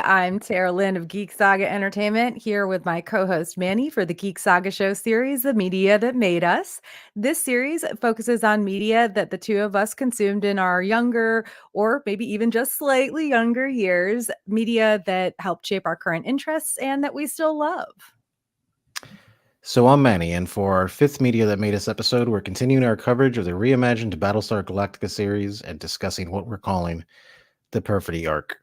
I'm Tara Lynn of Geek Saga Entertainment, here with my co-host Manny for the Geek Saga Show series, The Media That Made Us. This series focuses on media that the two of us consumed in our younger, or maybe even just slightly younger years, media that helped shape our current interests and that we still love. So I'm Manny, and for our fifth Media That Made Us episode, we're continuing our coverage of the reimagined Battlestar Galactica series and discussing what we're calling the Perfidy Arc,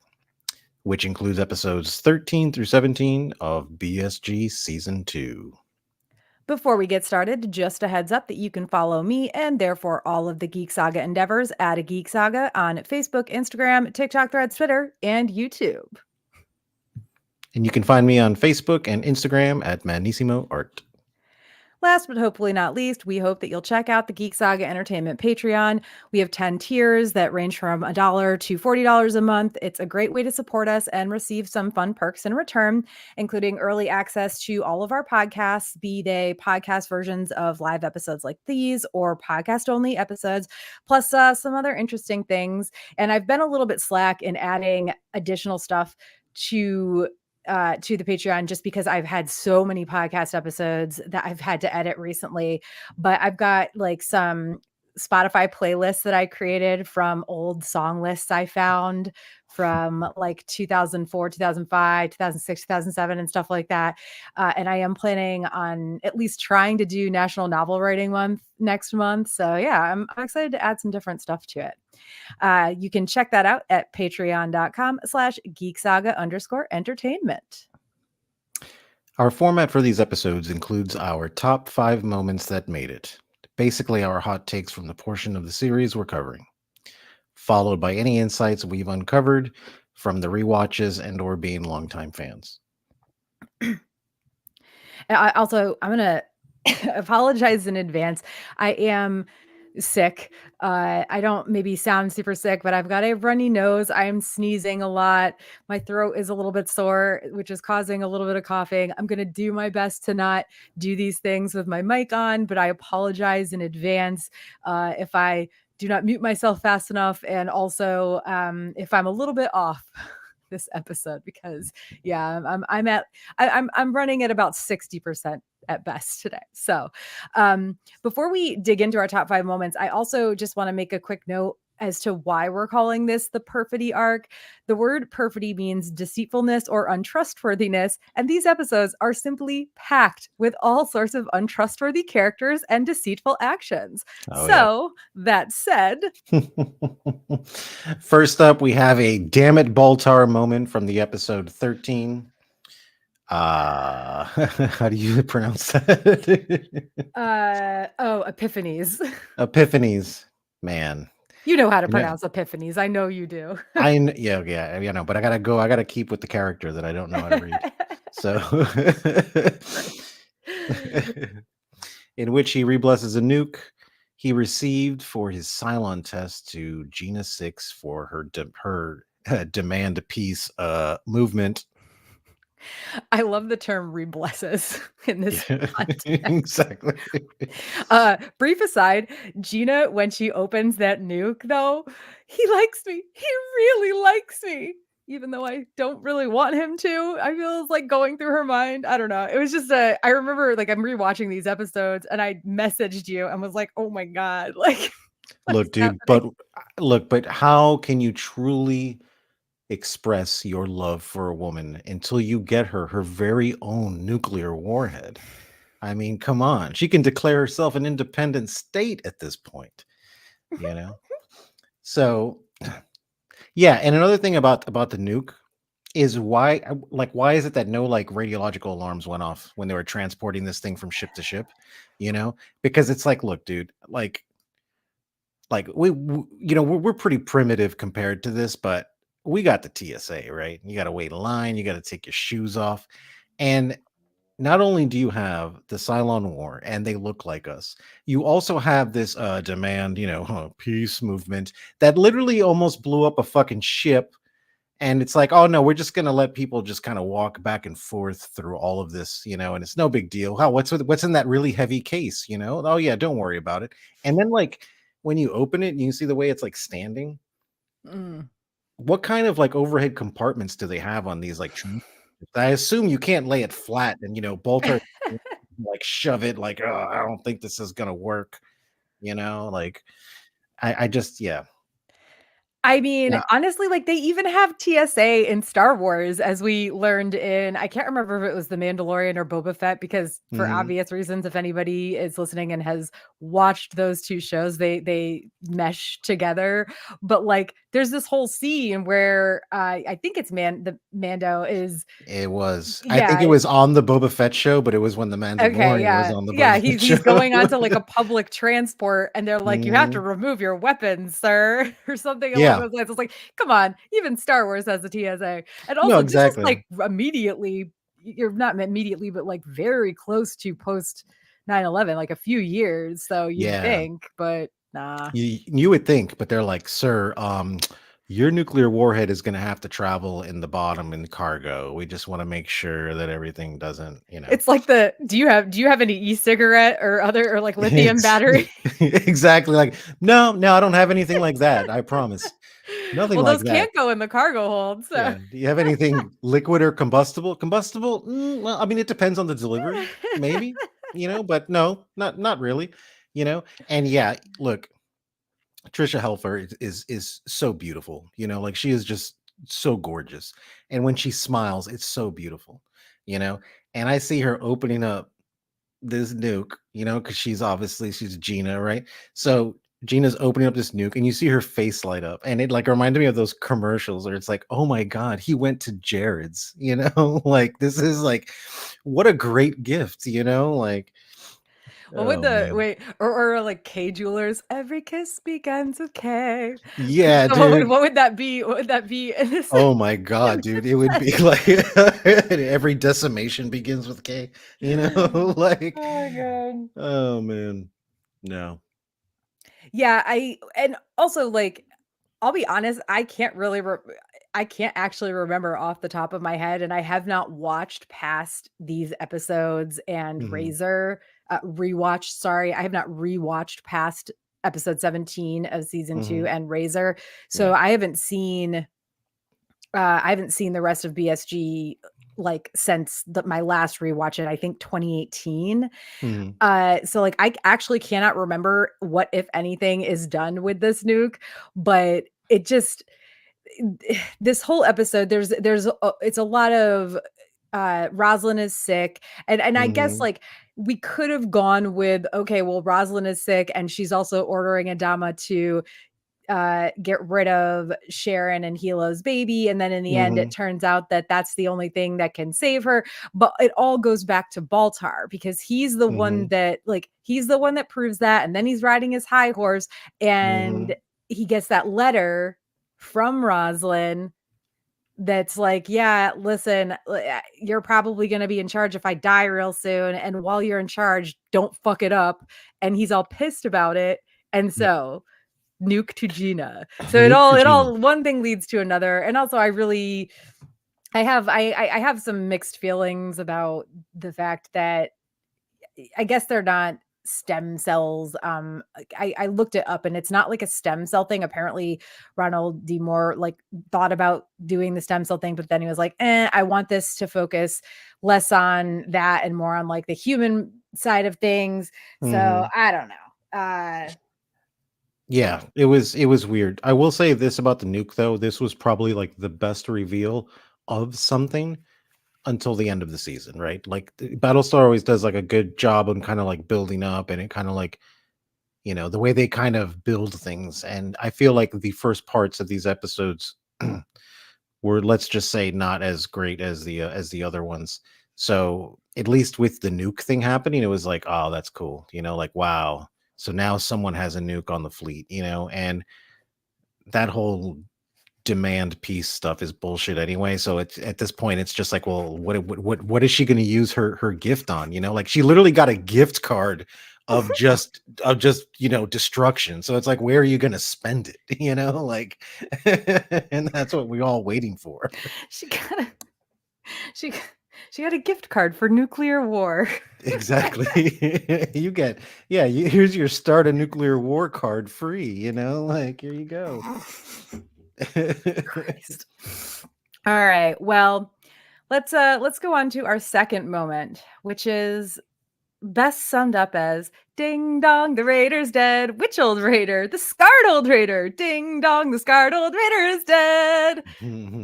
which includes episodes 13 through 17 of BSG Season 2. Before we get started, just a heads up that you can follow me and therefore all of the Geek Saga endeavors at a Geek Saga on Facebook, Instagram, TikTok, Threads, Twitter, and YouTube. And you can find me on Facebook and Instagram at Manissimo Art. Last but hopefully not least, we hope that you'll check out the Geek Saga Entertainment Patreon. We have 10 tiers that range from $1 to $40 a month. It's a great way to support us and receive some fun perks in return, including early access to all of our podcasts, be they podcast versions of live episodes like these or podcast-only episodes, plus some other interesting things. And I've been a little bit slack in adding additional stuff to the Patreon just because I've had so many podcast episodes that I've had to edit recently. But I've got like some Spotify playlists that I created from old song lists I found from like 2004, 2005, 2006, 2007, and stuff like that. And I am planning on at least trying to do National Novel Writing Month next month. So yeah, I'm excited to add some different stuff to it. You can check that out at patreon.com/geeksaga_entertainment. Our format for these episodes includes our top 5 moments that made it, basically our hot takes from the portion of the series we're covering, followed by any insights we've uncovered from the rewatches and or being longtime fans. I'm going to apologize in advance. I am sick. I don't maybe sound super sick, but I've got a runny nose. I'm sneezing a lot. My throat is a little bit sore, which is causing a little bit of coughing. I'm going to do my best to not do these things with my mic on, but I apologize in advance if I do not mute myself fast enough. And also if I'm a little bit off this episode, because yeah, I'm running at about 60% at best today. So before we dig into our top 5 moments, I also just want to make a quick note as to why we're calling this the Perfidy Arc. The word perfidy means deceitfulness or untrustworthiness, and these episodes are simply packed with all sorts of untrustworthy characters and deceitful actions. That said, first up, we have a damn it Baltar moment from the episode 13. How do you pronounce that? Epiphanies. Epiphanies, man. You know how to pronounce Epiphanies. I know you do. Yeah, you know, but I gotta keep with the character that I don't know how to read. So in which he reblesses a nuke he received for his Cylon test to Gina 6 for her demand peace movement. I love the term reblesses in this context. Exactly. Brief aside, Gina, when she opens that nuke, though, he likes me. He really likes me. Even though I don't really want him to. I feel it's like going through her mind. I don't know. It was just I remember like I'm rewatching these episodes and I messaged you and was like, oh my God. Like, look, dude, but how can you truly express your love for a woman until you get her very own nuclear warhead? I mean, come on. She can declare herself an independent state at this point, you know? So, yeah, and another thing about the nuke is why is it that no like radiological alarms went off when they were transporting this thing from ship to ship, you know? Because it's like, look, dude, like we you know, we're pretty primitive compared to this, but we got the TSA, right? You got to wait in line, you got to take your shoes off. And not only do you have the Cylon War and they look like us, you also have this demand, you know, peace movement that literally almost blew up a fucking ship. And it's like, oh no, we're just gonna let people just kind of walk back and forth through all of this, you know, and it's no big deal. What's in that really heavy case, you know? Oh yeah, don't worry about it. And then like when you open it and you see the way it's like standing. what kind of like overhead compartments do they have on these like I assume you can't lay it flat and bolt her like shove it like, oh, I don't think this is gonna work, like I just yeah. I mean, Yeah. honestly, like, they even have TSA in Star Wars, as we learned in I can't remember if it was The Mandalorian or Boba Fett, because for Mhm. obvious reasons, if anybody is listening and has watched those 2 shows, they mesh together. But, like, there's this whole scene where, I think it's the Mando is It was. I think it yeah. was on the Boba Fett show, but it was when The Okay, Mandalorian was yeah. on the Yeah, Boba he's Fett he's show. going onto, like, a public transport, and they're like, "You have to Mhm. remove your weapons, sir," or something along Yeah. those lines. It's like, "Come on, even Star Wars has a TSA." And No, also, this is, exactly. like, immediately you're not immediately, but, like, very close to post 9/11, like, a few years, so you'd Yeah. think, but nah. You would think, but they're like, "Sir, your nuclear warhead is gonna have to travel in the bottom in cargo. We just wanna make sure that everything doesn't, It's like the do you have any e-cigarette or other or, like, lithium Ex battery? exactly, like, "No, no, I don't have anything like that, I promise. Nothing Well, like those that." can't go in the cargo hold, so Yeah. Do you have anything liquid or combustible? Combustible? Well, I mean, it depends on the delivery, maybe, but no, not really, And yeah, look, Trisha Helfer is so beautiful, like she is just so gorgeous. And when she smiles, it's so beautiful, you know. And I see her opening up this nuke, because she's Gina, right? So Gina's opening up this nuke, and you see her face light up, and it like reminded me of those commercials where it's like, oh my god, he went to Jared's, like this is like, what a great gift, like, What would oh the man, wait, or like K Jewelers, "Every kiss begins with K." yeah, So what would dude. what would that be? What would that be in this Oh my in god, dude, this it would be sense? like every decimation begins with K, like, Oh my god. oh man, no. Yeah, and also, like, I'll be honest, I can't actually remember off the top of my head, and I have not watched past these episodes and Mhm, rewatched, sorry, I have not rewatched past episode 17 of season 2 mhm, and Razor. So yeah, I haven't seen the rest of BSG, like, since my last rewatch I think 2018. mhm, So, like, I actually cannot remember what, if anything, is done with this nuke, but it just this whole episode, it's a lot of, Rosalind is sick, and I guess, mhm, like, we could have gone with, okay, well, Rosalind is sick, and she's also ordering Adama to get rid of Sharon and Hilo's baby. And then in the end, it mhm, turns out that that's the only thing that can save her. But it all goes back to Baltar, because mhm, he's the one that proves that. And then he's riding his high horse, and mhm. he gets that letter from Rosalind that's like, yeah, listen, you're probably going to be in charge if I die real soon. And while you're in charge, don't fuck it up. And he's all pissed about it. And Yeah. so nuke to Gina. So Nuke to it Gina. all one thing leads to another. And also I have some mixed feelings about the fact that I guess they're not stem cells. I looked it up, and it's not like a stem cell thing. Apparently Ronald D. Moore like thought about doing the stem cell thing, but then he was like, I want this to focus less on that and more on like the human side of things. So Mhm. I don't know. Yeah, it was weird. I will say this about the nuke though, this was probably like the best reveal of something until the end of the season, right? Like Battlestar always does like a good job on kind of like building up, and it kind of like, the way they kind of build things. And I feel like the first parts of these episodes were, let's just say, not as great as the other ones. So at least with the nuke thing happening, it was like, oh, that's cool, like, wow. So now someone has a nuke on the fleet, and that whole demand piece stuff is bullshit anyway. So it's at this point, it's just like, well, what is she going to use her gift on? Like she literally got a gift card of just destruction. So it's like, where are you going to spend it? Like, and that's what we're all waiting for. She got a she g she got a gift card for nuclear war. Exactly. You get, yeah, here's your start a nuclear war card free. Like, here you go. Christ. All right. Well, let's go on to our second moment, which is best summed up as ding dong, the raider's dead. Which old raider? The scarred old raider. Ding dong, the scarred old raider is dead.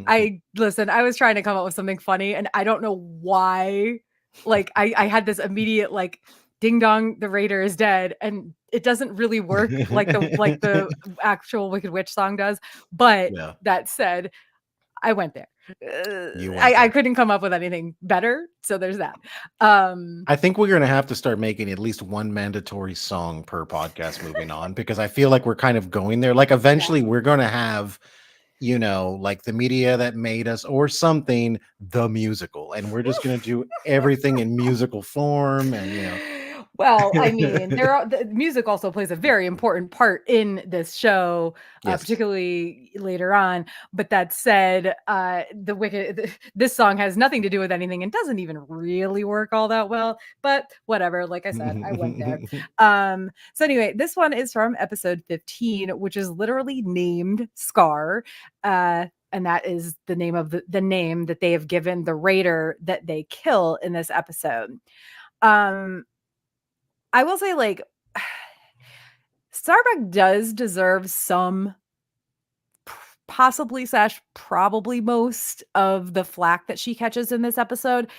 I was trying to come up with something funny, and I don't know why. Like I had this immediate like ding dong, the raider is dead, and it doesn't really work like the actual Wicked Witch song does. But Yeah, that said, I went there. you went I there. couldn't come up with anything better, so there's that. I think we're gonna have to start making at least one mandatory song per podcast moving on, because I feel like we're kind of going there. Like eventually we're gonna have, like the media that made us or something, the musical, and we're just gonna do everything in musical form, and Well, I mean, the music also plays a very important part in this show, yes. particularly later on. But that said, this song has nothing to do with anything and doesn't even really work all that well. But whatever. Like I said, I went there. So anyway, this one is from episode 15, which is literally named Scar. And that is the name of the name that they have given the raider that they kill in this episode. I will say, like, Starbuck does deserve some, possibly / probably most of the flack that she catches in this episode.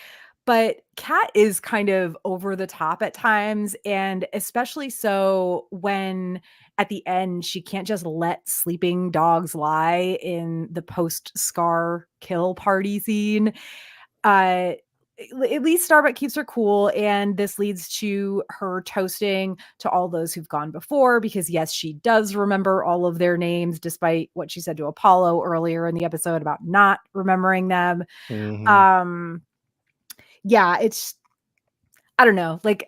But Kat is kind of over the top at times, and especially so when at the end she can't just let sleeping dogs lie in the post-Scar kill party scene. At least Starbuck keeps her cool, and this leads to her toasting to all those who've gone before, because yes, she does remember all of their names, despite what she said to Apollo earlier in the episode about not remembering them. Yeah, it's, I don't know, like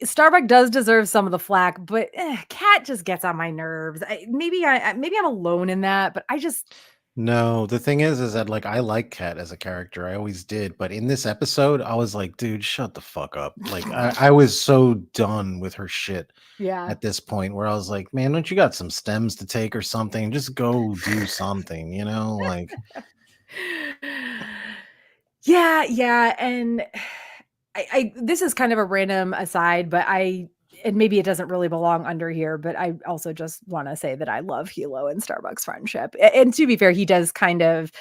Starbuck does deserve some of the flack, but Kat just gets on my nerves. Maybe I'm alone in that, but I just No, the thing is that like I like Kat as a character. I always did. But in this episode, I was like, dude, shut the fuck up. Like I was so done with her shit yeah. at this point where I was like, man, don't you got some stems to take or something? Just go do something, like Yeah, and I this is kind of a random aside, but and maybe it doesn't really belong under here, but I also just want to say that I love Hilo and Starbucks friendship. And to be fair, he does kind of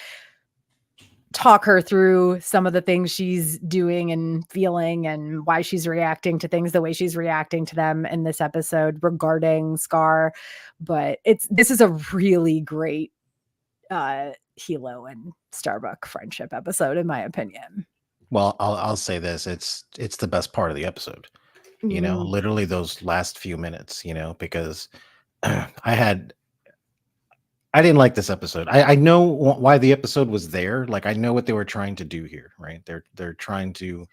talk her through some of the things she's doing and feeling and why she's reacting to things the way she's reacting to them in this episode regarding Scar. But this is a really great Hilo and Starbuck friendship episode, in my opinion. well, I'll say this. It's the best part of the episode. Literally those last few minutes, because I didn't like this episode. I know why the episode was there. Like I know what they were trying to do here, right? They're trying to.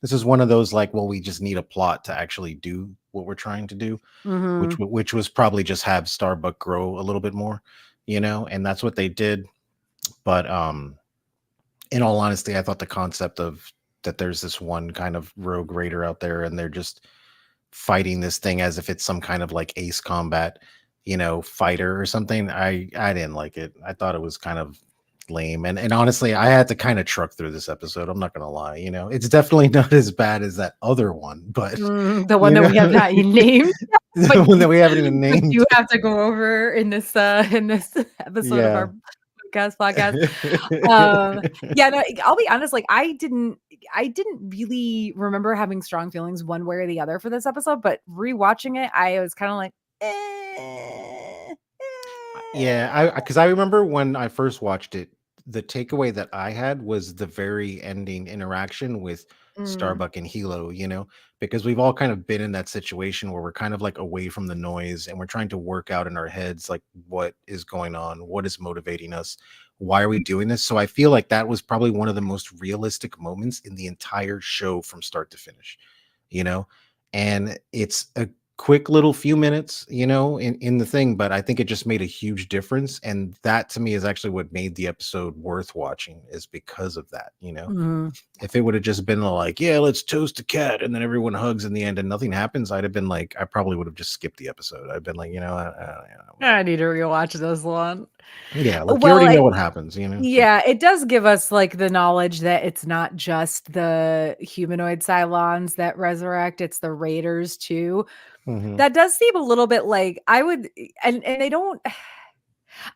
This is one of those like, well, we just need a plot to actually do what we're trying to do, which was probably just have Starbuck grow a little bit more, and that's what they did. But in all honesty, I thought the concept of that there's this one kind of rogue raider out there, and they're just fighting this thing as if it's some kind of like Ace Combat, fighter or something. I didn't like it. I thought it was kind of lame. And honestly, I had to kind of truck through this episode. I'm not gonna lie. It's definitely not as bad as that other one, but the one that we have not named. The one that we haven't even named. You have to go over in this episode of our podcast. Yeah, no, I'll be honest, like I didn't really remember having strong feelings one way or the other for this episode, but rewatching it, I was kind of like, yeah, because I remember when I first watched it, the takeaway that I had was the very ending interaction with Starbuck and Hilo, because we've all kind of been in that situation where we're kind of like away from the noise and we're trying to work out in our heads, like what is going on, what is motivating us, why are we doing this? So I feel like that was probably one of the most realistic moments in the entire show from start to finish, and it's a quick little few minutes, in the thing, but I think it just made a huge difference. And that to me is actually what made the episode worth watching, is because of that. Mhm. If it would have just been like, yeah, let's toast a cat, and then everyone hugs in the end and nothing happens, I'd have been like, I probably would have just skipped the episode. I'd been like, I need to rewatch this one. yeah, like you Well, already know what happens. So. yeah, it does give us like the knowledge that it's not just the humanoid Cylons that resurrect, it's the Raiders too. Hmm. That does seem a little bit like I would, and they don't,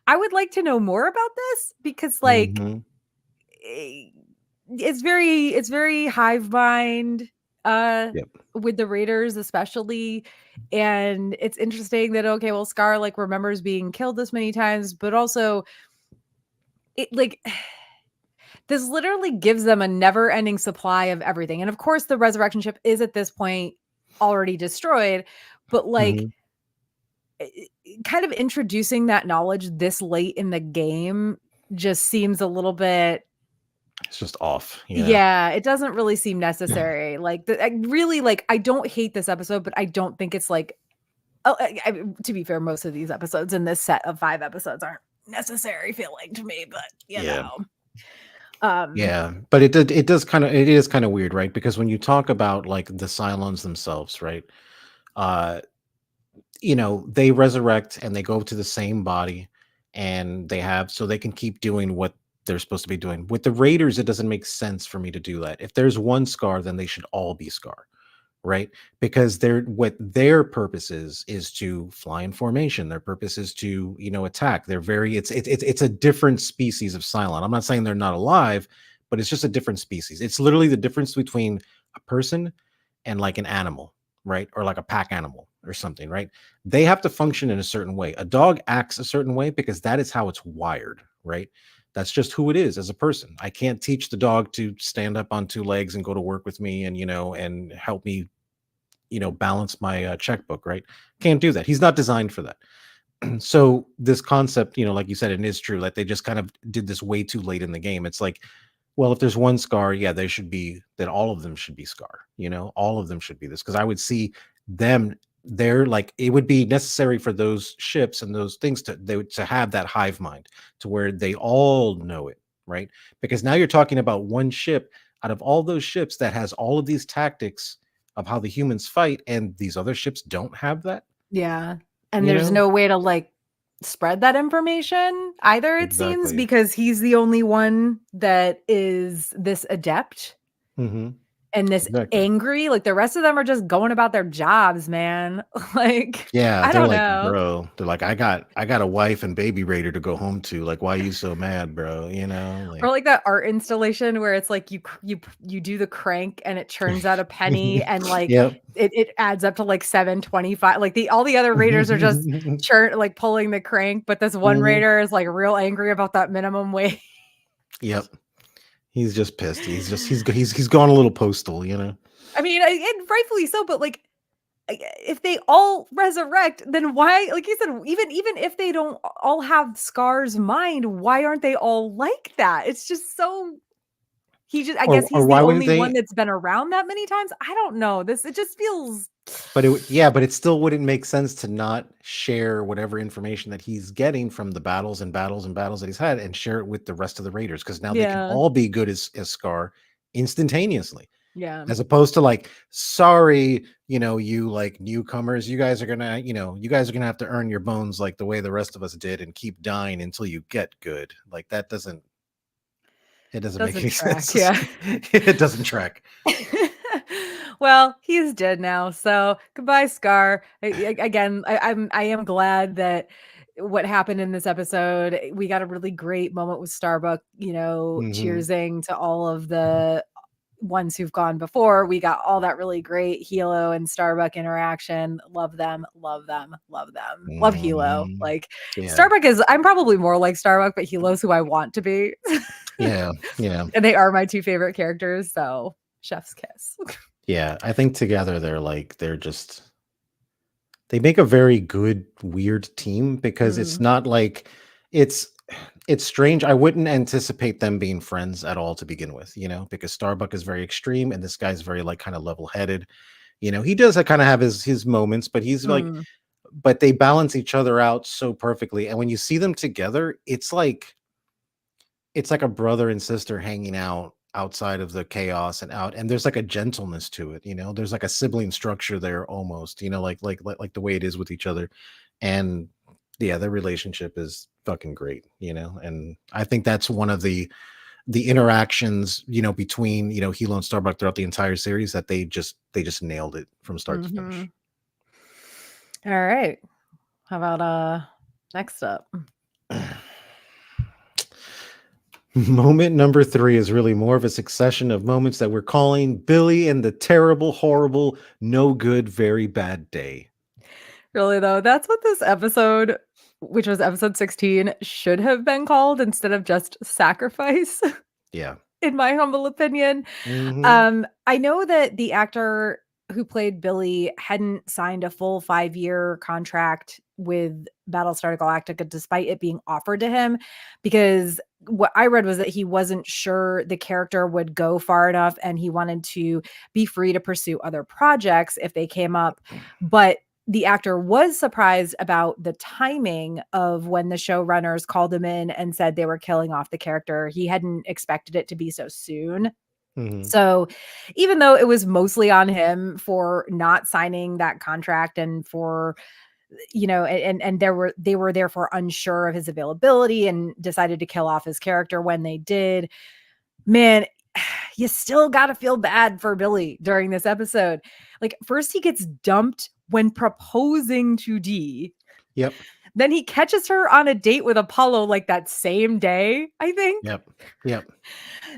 I would like to know more about this because like Hmm. eh, it's very hive mind uh Yep. with the Raiders especially. And it's interesting that okay, well, Scar like remembers being killed this many times, but also it like this literally gives them a never-ending supply of everything. And of course, the resurrection ship is at this point already destroyed, but like Hmm. kind of introducing that knowledge this late in the game just seems a little bit. It's just off. Yeah, it doesn't really seem necessary. Like I really like I don't hate this episode, but I don't think it's like oh to be fair, most of these episodes in this set of 5 episodes aren't necessary feeling to me, but Yeah. um Yeah, but it is kind of weird, right? Because when you talk about like the Cylons themselves, right? Uh, they resurrect and they go to the same body, and so they can keep doing what they're supposed to be doing. With the Raiders, it doesn't make sense for me to do that. If there's one Scar, then they should all be Scar, right? Because their purpose is to fly in formation. Their purpose is to attack. They're very it's a different species of Cylon. I'm not saying they're not alive, but it's just a different species. It's literally the difference between a person and like an animal, right? Or like a pack animal or something, right? They have to function in a certain way. A dog acts a certain way because that is how it's wired, right? That's just who it is as a person. I can't teach the dog to stand up on two legs and go to work with me and help me balance my checkbook, right? Can't do that. He's not designed for that. So this concept, like you said, it is true that they just kind of did this way too late in the game. It's like, well, if there's one Scar, yeah, then all of them should be Scar. All of them should be this, because I would see them. They're like, it would be necessary for those ships and those things to have that hive mind, to where they all know it, right? Because now you're talking about one ship out of all those ships that has all of these tactics of how the humans fight, and these other ships don't have that. yeah. And you there's know no way to like spread that information either, it seems, exactly. because he's the only one that is this adept Hmm. and this Exactly. angry. Like the rest of them are just going about their jobs, man. Like, Yeah, I they're don't like, know. bro, they're like, I got a wife and baby raider to go home to. Like, why are you so mad, bro? Or Like, like that art installation where it's like you do the crank and it churns out a penny and like yep. it adds up to like 725. Like all the other raiders are just like pulling the crank, but this one Mhm. raider is like real angry about that minimum wage. Yep. He's just pissed. He's gone a little postal. I mean, and rightfully so, but like if they all resurrect, then why, like you said, even if they don't all have Scar's mind, why aren't they all like that? It's just so I guess Or he's the why wouldn't only one they? that's been around that many times. I don't know. It just feels. But it still wouldn't make sense to not share whatever information that he's getting from the battles and battles and battles that he's had, and share it with the rest of the raiders, because now they can Yeah. all be good as Scar instantaneously. Yeah. As opposed to like, sorry, you like newcomers, you guys are gonna have to earn your bones like the way the rest of us did, and keep dying until you get good. Like that doesn't make Doesn't any track. sense. Yeah. It doesn't track. Well, he's dead now. So goodbye, Scar. Again, I am glad that what happened in this episode, we got a really great moment with Starbuck, Hmm. cheersing to all of the ones who've gone before. We got all that really great Hilo and Starbuck interaction. Love them, love them, love them. Love Hilo. Hmm. Like Yeah. Starbuck I'm probably more like Starbuck, but Hilo's who I want to be. Yeah. Yeah. And they are my two favorite characters. So chef's kiss. Yeah. I think together they make a very good weird team, because it's Mm, not like it's it's strange. I wouldn't anticipate them being friends at all to begin with, because Starbuck is very extreme and this guy's very like kind of level-headed. He does kind of have his moments, but he's like, Mm, but they balance each other out so perfectly. And when you see them together, it's like a brother and sister hanging out outside of the chaos and there's like a gentleness to it. There's like a sibling structure there almost, like the way it is with each other. And yeah, their relationship is fucking great, and I think that's one of the interactions, between, Hilo and Starbuck throughout the entire series, that they just nailed it from start to finish. mhm. All right. How about next up? Moment number 3 is really more of a succession of moments that we're calling Billy and the terrible, horrible, no good, very bad day. Really though, that's what this episode, which was episode 16, should have been called instead of just sacrifice, Yeah. in my humble opinion. Hmm. I know that the actor who played Billy hadn't signed a full 5-year contract with Battlestar Galactica despite it being offered to him, because what I read was that he wasn't sure the character would go far enough and he wanted to be free to pursue other projects if they came up. But the actor was surprised about the timing of when the showrunners called him in and said they were killing off the character. He hadn't expected it to be so soon. Hmm. So, even though it was mostly on him for not signing that contract and for, and they were therefore unsure of his availability and decided to kill off his character when they did, man, you still got to feel bad for Billy during this episode. Like, first he gets dumped when proposing to Dee. Yep. Then he catches her on a date with Apollo like that same day, I think. Yep. Yep.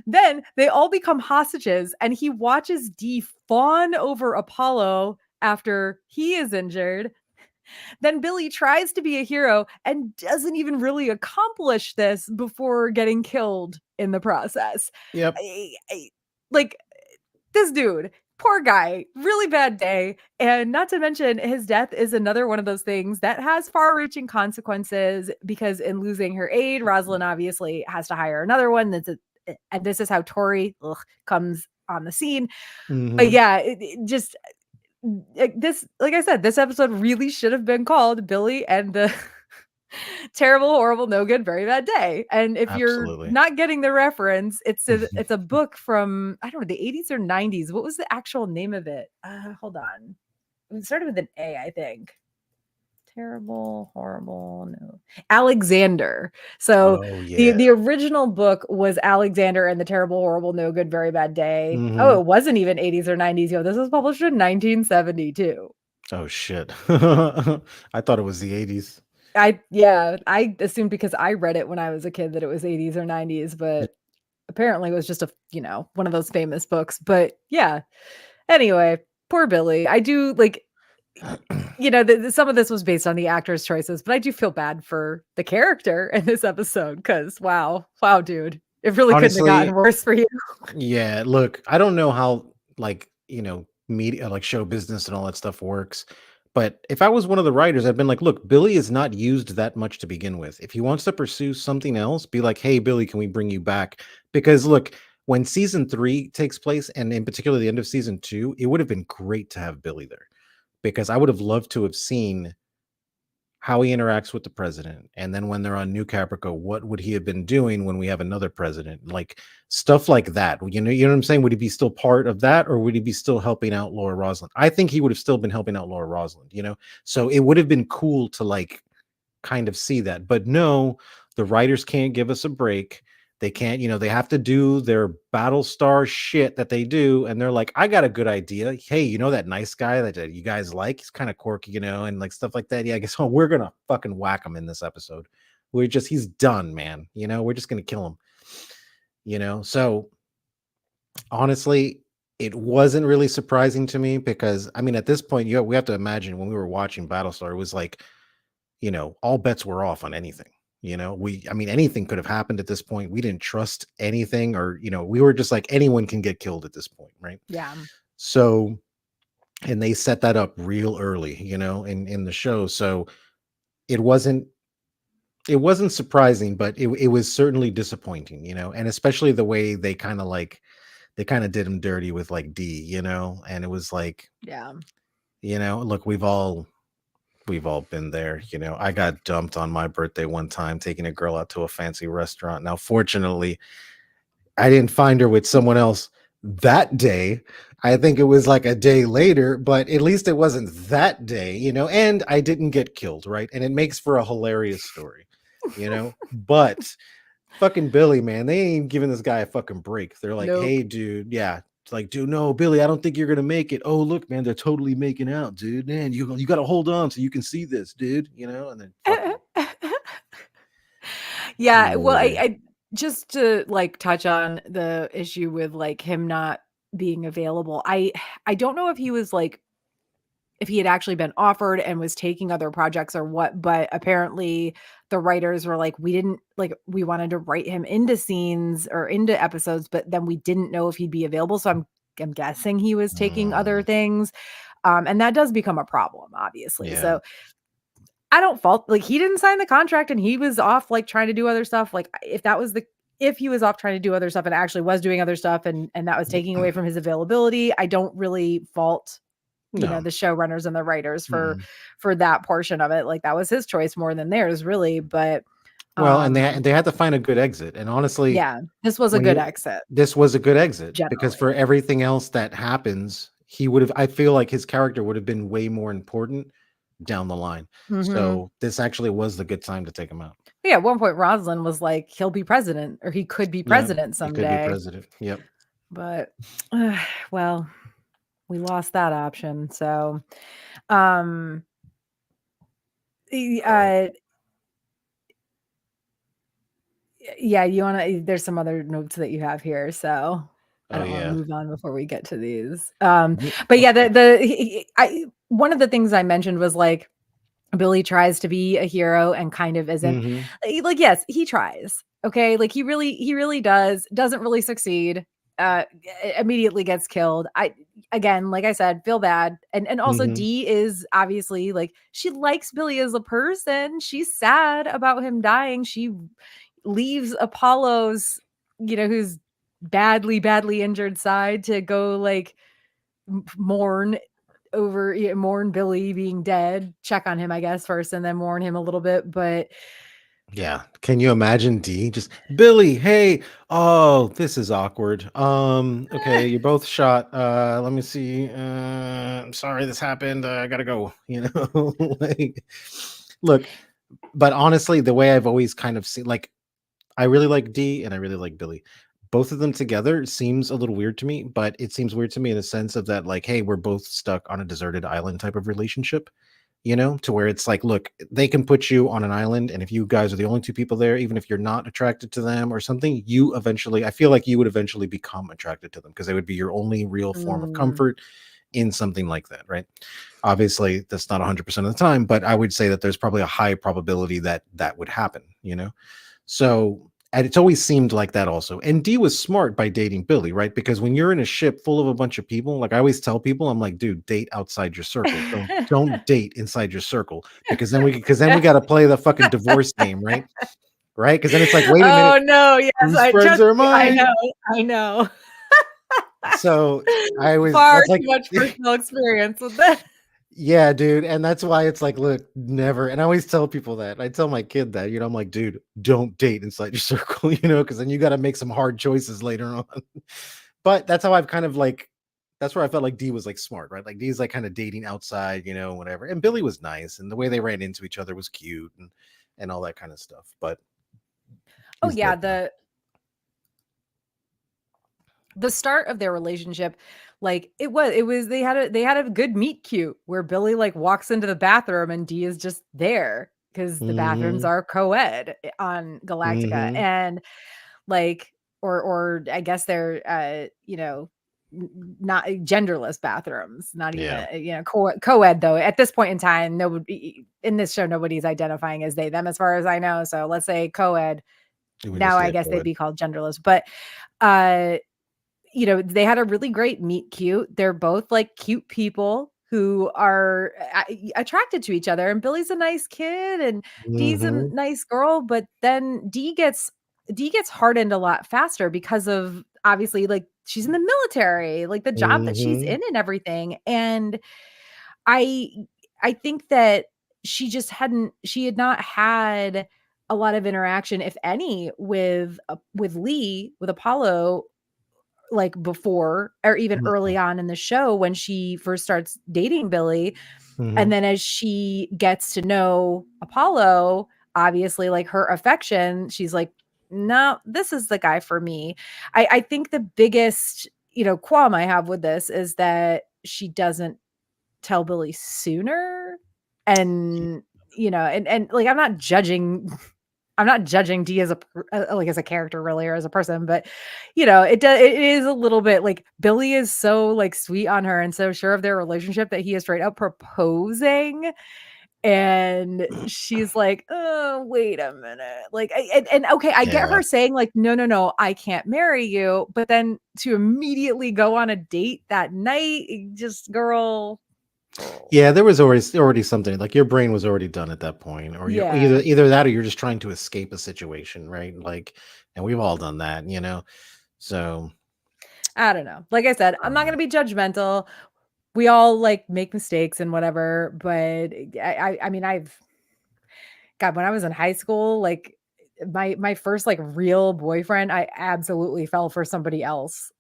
Then they all become hostages, and he watches Dee fawn over Apollo after he is injured. Then Billy tries to be a hero and doesn't even really accomplish this before getting killed in the process. Yep. Like, this dude, poor guy, really bad day. And not to mention, his death is another one of those things that has far reaching consequences because in losing her aide, Rosalind obviously has to hire another one. And this is how Tori comes on the scene. But Hmm. yeah, it just this, like I said, this episode really should have been called Billy and the terrible, horrible, no good, very bad day. And if you're Absolutely. not getting the reference, it's a book from, I don't know, the 80s or 90s. What was the actual name of it? Hold on. It started with an A, I think. Terrible, horrible, no. Alexander. So Oh the yeah. the original book was Alexander and the Terrible, Horrible, No Good, Very Bad Day. Oh, Hmm. it wasn't even 80s or 90s. Yo, this was published in 1972. Oh shit. I thought it was the 80s. I assumed because I read it when I was a kid that it was 80s or 90s, but apparently it was just one of those famous books. But yeah. Anyway, poor Billy. I do like, some of this was based on the actor's choices, but I do feel bad for the character in this episode because wow, dude, it really couldn't have Honestly, gotten worse for you. yeah, look, I don't know how, like, media, like show business and all that stuff works. But if I was one of the writers, I'd been like, look, Billy is not used that much to begin with. If he wants to pursue something else, be like, hey, Billy, can we bring you back? Because look, when season 3 takes place, and in particular the end of season 2, it would have been great to have Billy there, because I would have loved to have seen how he interacts with the president. And then when they're on New Caprica, what would he have been doing when we have another president? Like stuff like that. You know what I'm saying? Would he be still part of that, or would he be still helping out Laura Rosalind? I think he would have still been helping out Laura Rosalind. So it would have been cool to like kind of see that. But no, the writers can't give us a break. They can't, they have to do their Battlestar shit that they do. And they're like, I got a good idea. Hey, that nice guy that you guys like? He's kind of quirky, and like stuff like that. Yeah, I guess we're going to fucking whack him in this episode. He's done, man. We're just going to kill him. So honestly, it wasn't really surprising to me because, I mean, at this point, we have to imagine when we were watching Battlestar, it was like, all bets were off on anything. I mean, anything could have happened at this point. We didn't trust anything, or, we were just like, anyone can get killed at this point. Right. Yeah. So, and they set that up real early, in the show. So it wasn't, surprising, but it was certainly disappointing, and especially the way they kind of like, they kind of did him dirty with like D, and it was like, Yeah. look, we've all been there. I got dumped on my birthday one time taking a girl out to a fancy restaurant. Now, fortunately, I didn't find her with someone else that day. I think it was like a day later, but at least it wasn't that day, and I didn't get killed, right? And it makes for a hilarious story, but fucking Billy, man, they ain't giving this guy a fucking break. They're like, Nope. hey, dude, yeah. It's like, dude, no, Billy, I don't think you're gonna make it. Oh, look, man, they're totally making out, dude. Man, you gotta hold on so you can see this, dude. And then fucking Yeah, well, I, murder. I just to like touch on the issue with like him not being available. I don't know if he was like if he had actually been offered and was taking other projects or what, but apparently the writers were like, we didn't like we wanted to write him into scenes or into episodes, but then we didn't know if he'd be available. So I'm guessing he was taking other Mm, things. And that does become a problem, obviously. yeah. So I don't fault like he didn't sign the contract and he was off like trying to do other stuff. Like if he was off trying to do other stuff and actually was doing other stuff and that was taking away from his availability, I don't really fault No. the showrunners and the writers Mm. for that portion of it. Like that was his choice more than theirs, really. But Well, and they had to find a good exit. And honestly, yeah, this was a when good you exit this was a good exit because generally. for everything else that happens, I feel like his character would have been way more important down the line. Hmm. So this actually was the good time to take him out. Yeah, at one point Rosalind was like, he'll be president or he could be Yeah, president he could be someday. president. Yep. But well, we lost that option. So um Oh, uh yeah, you want to there's some other notes that you have here, so I oh don't want to yeah. move on before we get to these. Mhm. But yeah, Okay. I one of the things I mentioned was like Billy tries to be a hero and kind of isn't. Hmm. Like yes, he tries. Okay? Like he really does, doesn't really succeed. Immediately gets killed. I again, like I said, feel bad. And also Hmm. D is obviously like she likes Billy as a person. She's sad about him dying. She leaves Apollo's, who's badly injured side to go like mourn Billy being dead, check on him, I guess, first, and then mourn him a little bit. But Yeah. Can you imagine D just Billy? Hey, oh, this is awkward. Okay, you're both shot. Let me see. I'm sorry this happened. I gotta go. Like, look, but honestly, the way I've always kind of seen, like, I really like D and I really like Billy. Both of them together seems a little weird to me, but it seems weird to me in the sense of that, like, hey, we're both stuck on a deserted island type of relationship, to where it's like, look, they can put you on an island, and if you guys are the only two people there, even if you're not attracted to them or something, I feel like you would eventually become attracted to them because they would be your only real form of mm, comfort in something like that, right? Obviously, that's not 100% of the time, but I would say that there's probably a high probability that that would happen. So, and it's always seemed like that also. And D was smart by dating Billy, right? Because when you're in a ship full of a bunch of people, like I always tell people, I'm like, dude, date outside your circle. Don't date inside your circle because then we got to play the fucking divorce game, right? Right? Because then it's like, wait a minute, oh no, yes, whose I friends trust are you. I mine? know, I know. So I was Far that's like too much personal experience with that. yeah, dude. And that's why it's like, look, never. And I always tell people that. I tell my kid that, I'm like, dude, don't date inside your circle, because then you got to make some hard choices later on. But that's how I've kind of like, that's where I felt like D was like smart, right? Like D's like kind of dating outside, whatever. And Billy was nice. And the way they ran into each other was cute and all that kind of stuff. But Oh he's yeah, dead now. the start of their relationship, like it was they had a good meet cute where Billy like walks into the bathroom and D is just there because the bathrooms Mm-hmm. are co-ed on Galactica. Mm-hmm. And like or I guess they're not genderless bathrooms, not even Yeah. co-ed though. At this point in time, nobody in this show, nobody's identifying as they them as far as I know. So let's say co-ed. It would Now just I say guess go they'd ahead. be called genderless. But uh they had a really great meet cute. They're both like cute people who are attracted to each other. And Billy's a nice kid and Dee's a Mm-hmm. nice girl. But then Dee gets Dee gets hardened a lot faster because of obviously like she's in the military, like the job that she's Mhm. in and everything. And I I think that she had not had a lot of interaction, if any, with Lee, with Apollo, like before or even early Mhm. on in the show when she first starts dating Billy. And Mhm. then as she gets to know Apollo, obviously, like her affection, she's like, no, this is the guy for me. I think the biggest, qualm I have with this is that she doesn't tell Billy sooner. And, and like, I'm not judging Dee as like as a character really or as a person, but it is a little bit like Billy is so like sweet on her and so sure of their relationship that he is straight up proposing, and she's like, "Oh, wait a minute." Like, and okay, I get Yeah. her saying like, "No, no, no, I can't marry you," but then to immediately go on a date that night, just girl. Yeah, there was already something, like, your brain was already done at that point, or you're Yeah. either that or you're just trying to escape a situation, right? Like, and we've all done that, you know? So, I don't know. Like I said, I I'm don't not know. gonna be judgmental. We all like make mistakes and whatever, but I mean, God, when I was in high school, like my first like real boyfriend, I absolutely fell for somebody else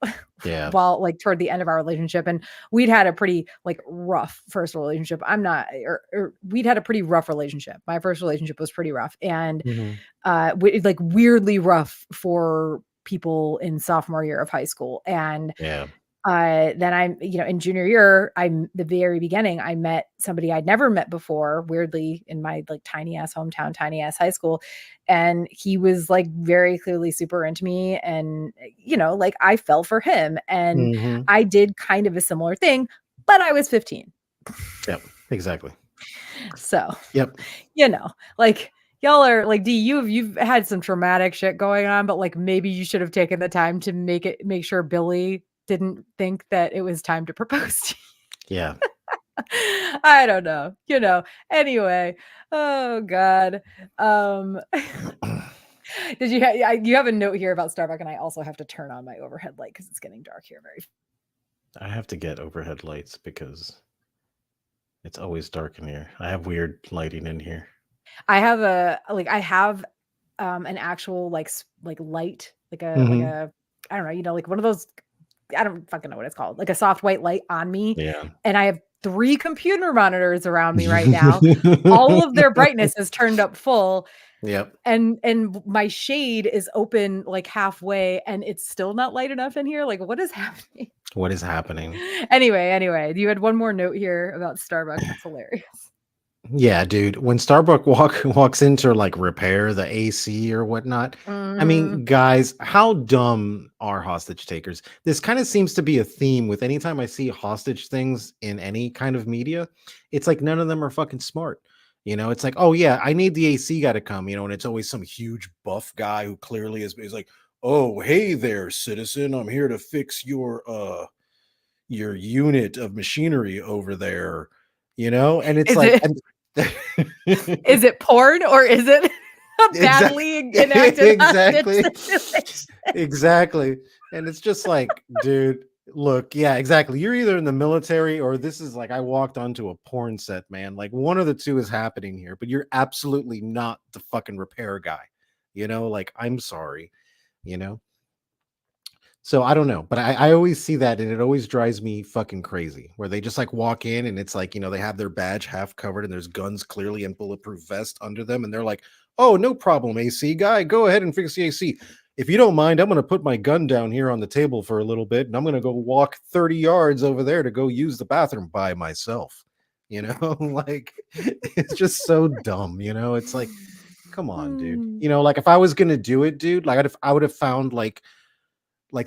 Yeah. while like toward the end of our relationship. And we'd had a pretty like rough first relationship. Or we'd had a pretty rough relationship. My first relationship was pretty rough and Mhm. like weirdly rough for people in sophomore year of high school. And Yeah. then I'm, in junior year, I'm the very beginning, I met somebody I'd never met before, weirdly in my like tiny ass hometown, tiny ass high school. And he was like very clearly super into me. And, like I fell for him and Mhm. I did kind of a similar thing, but I was 15. Yep. Exactly. So, Yep. like y'all are like, D, you've had some traumatic shit going on, but like maybe you should have taken the time to make sure Billy didn't think that it was time to propose to Yeah. you. I don't know. Anyway. Oh God. Um did you have a note here about Starbucks, and I also have to turn on my overhead light because it's getting dark here very. I have to get overhead lights because it's always dark in here. I have weird lighting in here. I have an actual like light, Mhm. I don't know, like one of those, I don't fucking know what it's called, like a soft white light on me. Yeah. And I have 3 computer monitors around me right now. All of their brightness is turned up full, Yep. and my shade is open like halfway, and it's still not light enough in here. Like, what is happening? What is happening? Anyway, you had one more note here about Starbucks. It's hilarious. Yeah, dude. When Starbuck walks into like repair the AC or whatnot, I Mhm. mean, guys, how dumb are hostage takers? This kind of seems to be a theme with anytime I see hostage things in any kind of media. It's like none of them are fucking smart. It's like, oh yeah, I need the AC guy to come, and it's always some huge buff guy who clearly is like, oh, hey there, citizen. I'm here to fix your unit of machinery over there, and it's Is like it and is it porn or is it a exactly. badly enacted hostage Exactly. situation? Exactly. And it's just like, dude, look, yeah, exactly. You're either in the military or this is like I walked onto a porn set, man. Like one of the two is happening here, but you're absolutely not the fucking repair guy. Like I'm sorry, you know? So I don't know, but I always see that and it always drives me fucking crazy where they just like walk in and it's like, they have their badge half covered and there's guns clearly and bulletproof vest under them. And they're like, oh, no problem, AC guy, go ahead and fix the AC. If you don't mind, I'm going to put my gun down here on the table for a little bit and I'm going to go walk 30 yards over there to go use the bathroom by myself. Like it's just so dumb, It's like, come on, dude. Mm. Like if I was going to do it, dude, like I would have found like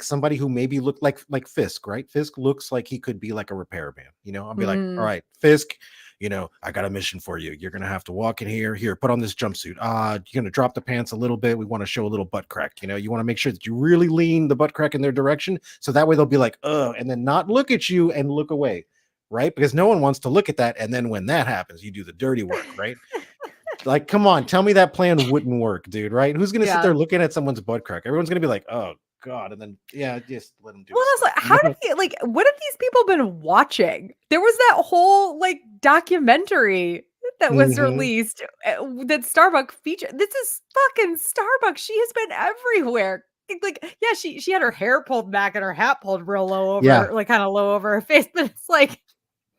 somebody who maybe looked like Fisk, right? Fisk looks like he could be like a repairman, I'll be like, all Mm. right, Fisk, I got a mission for you. You're gonna have to walk in here. Here, put on this jumpsuit. You're gonna drop the pants a little bit. We want to show a little butt crack. You want to make sure that you really lean the butt crack in their direction. So that way they'll be like, and then not look at you and look away. Right? Because no one wants to look at that. And then when that happens, you do the dirty work, right? Like, come on, tell me that plan wouldn't work, dude, right? Who's gonna sit Yeah. there looking at someone's butt crack? Everyone's gonna be like, "Oh god," and then yeah, just let him do Well, his also, stuff, how did he like? What have these people been watching? There was that whole like documentary that was Mhm. released that Starbucks featured. This is fucking Starbucks. She has been everywhere. Like, yeah, she had her hair pulled back and her hat pulled real low Yeah. over, like kind of low over her face. But it's like,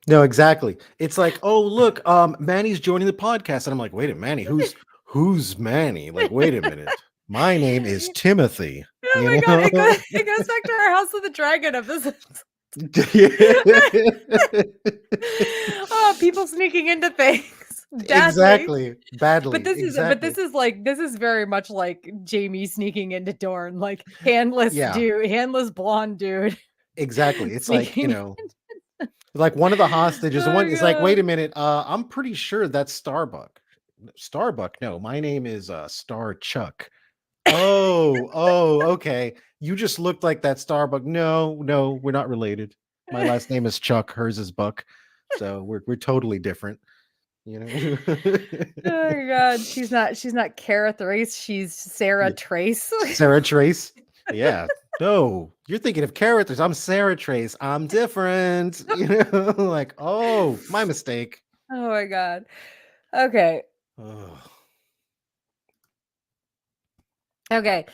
No, exactly. It's like, "Oh, look, Manny's joining the podcast," and I'm like, "Wait a minute, Manny? Who's Manny? Like, wait a minute. My name is Timothy." oh You my god, know? it goes back to our House of the Dragon episode. Oh, people sneaking into things badly. Exactly. Badly. But Exactly. this is very much like Jamie sneaking into Dorne, like Yeah. handless blonde dude Exactly. It's like, sneaking. like one of the hostages, one Oh is like, "Wait god. a minute, I'm pretty sure that's Starbuck." "Starbuck? No, my name is, Star Chuck." "Oh, okay. You just looked like that Starbuck." "No, no, we're not related. My last name is Chuck, hers is Buck. So we're totally different." You know? Oh my god. She's not Cara Thrace, she's Sarah Yeah. Trace. Sarah Trace? Yeah. "No, you're thinking of characters. I'm Sarah Trace. I'm different." Like, "Oh, my mistake." Oh my god. Okay. Ugh. Okay.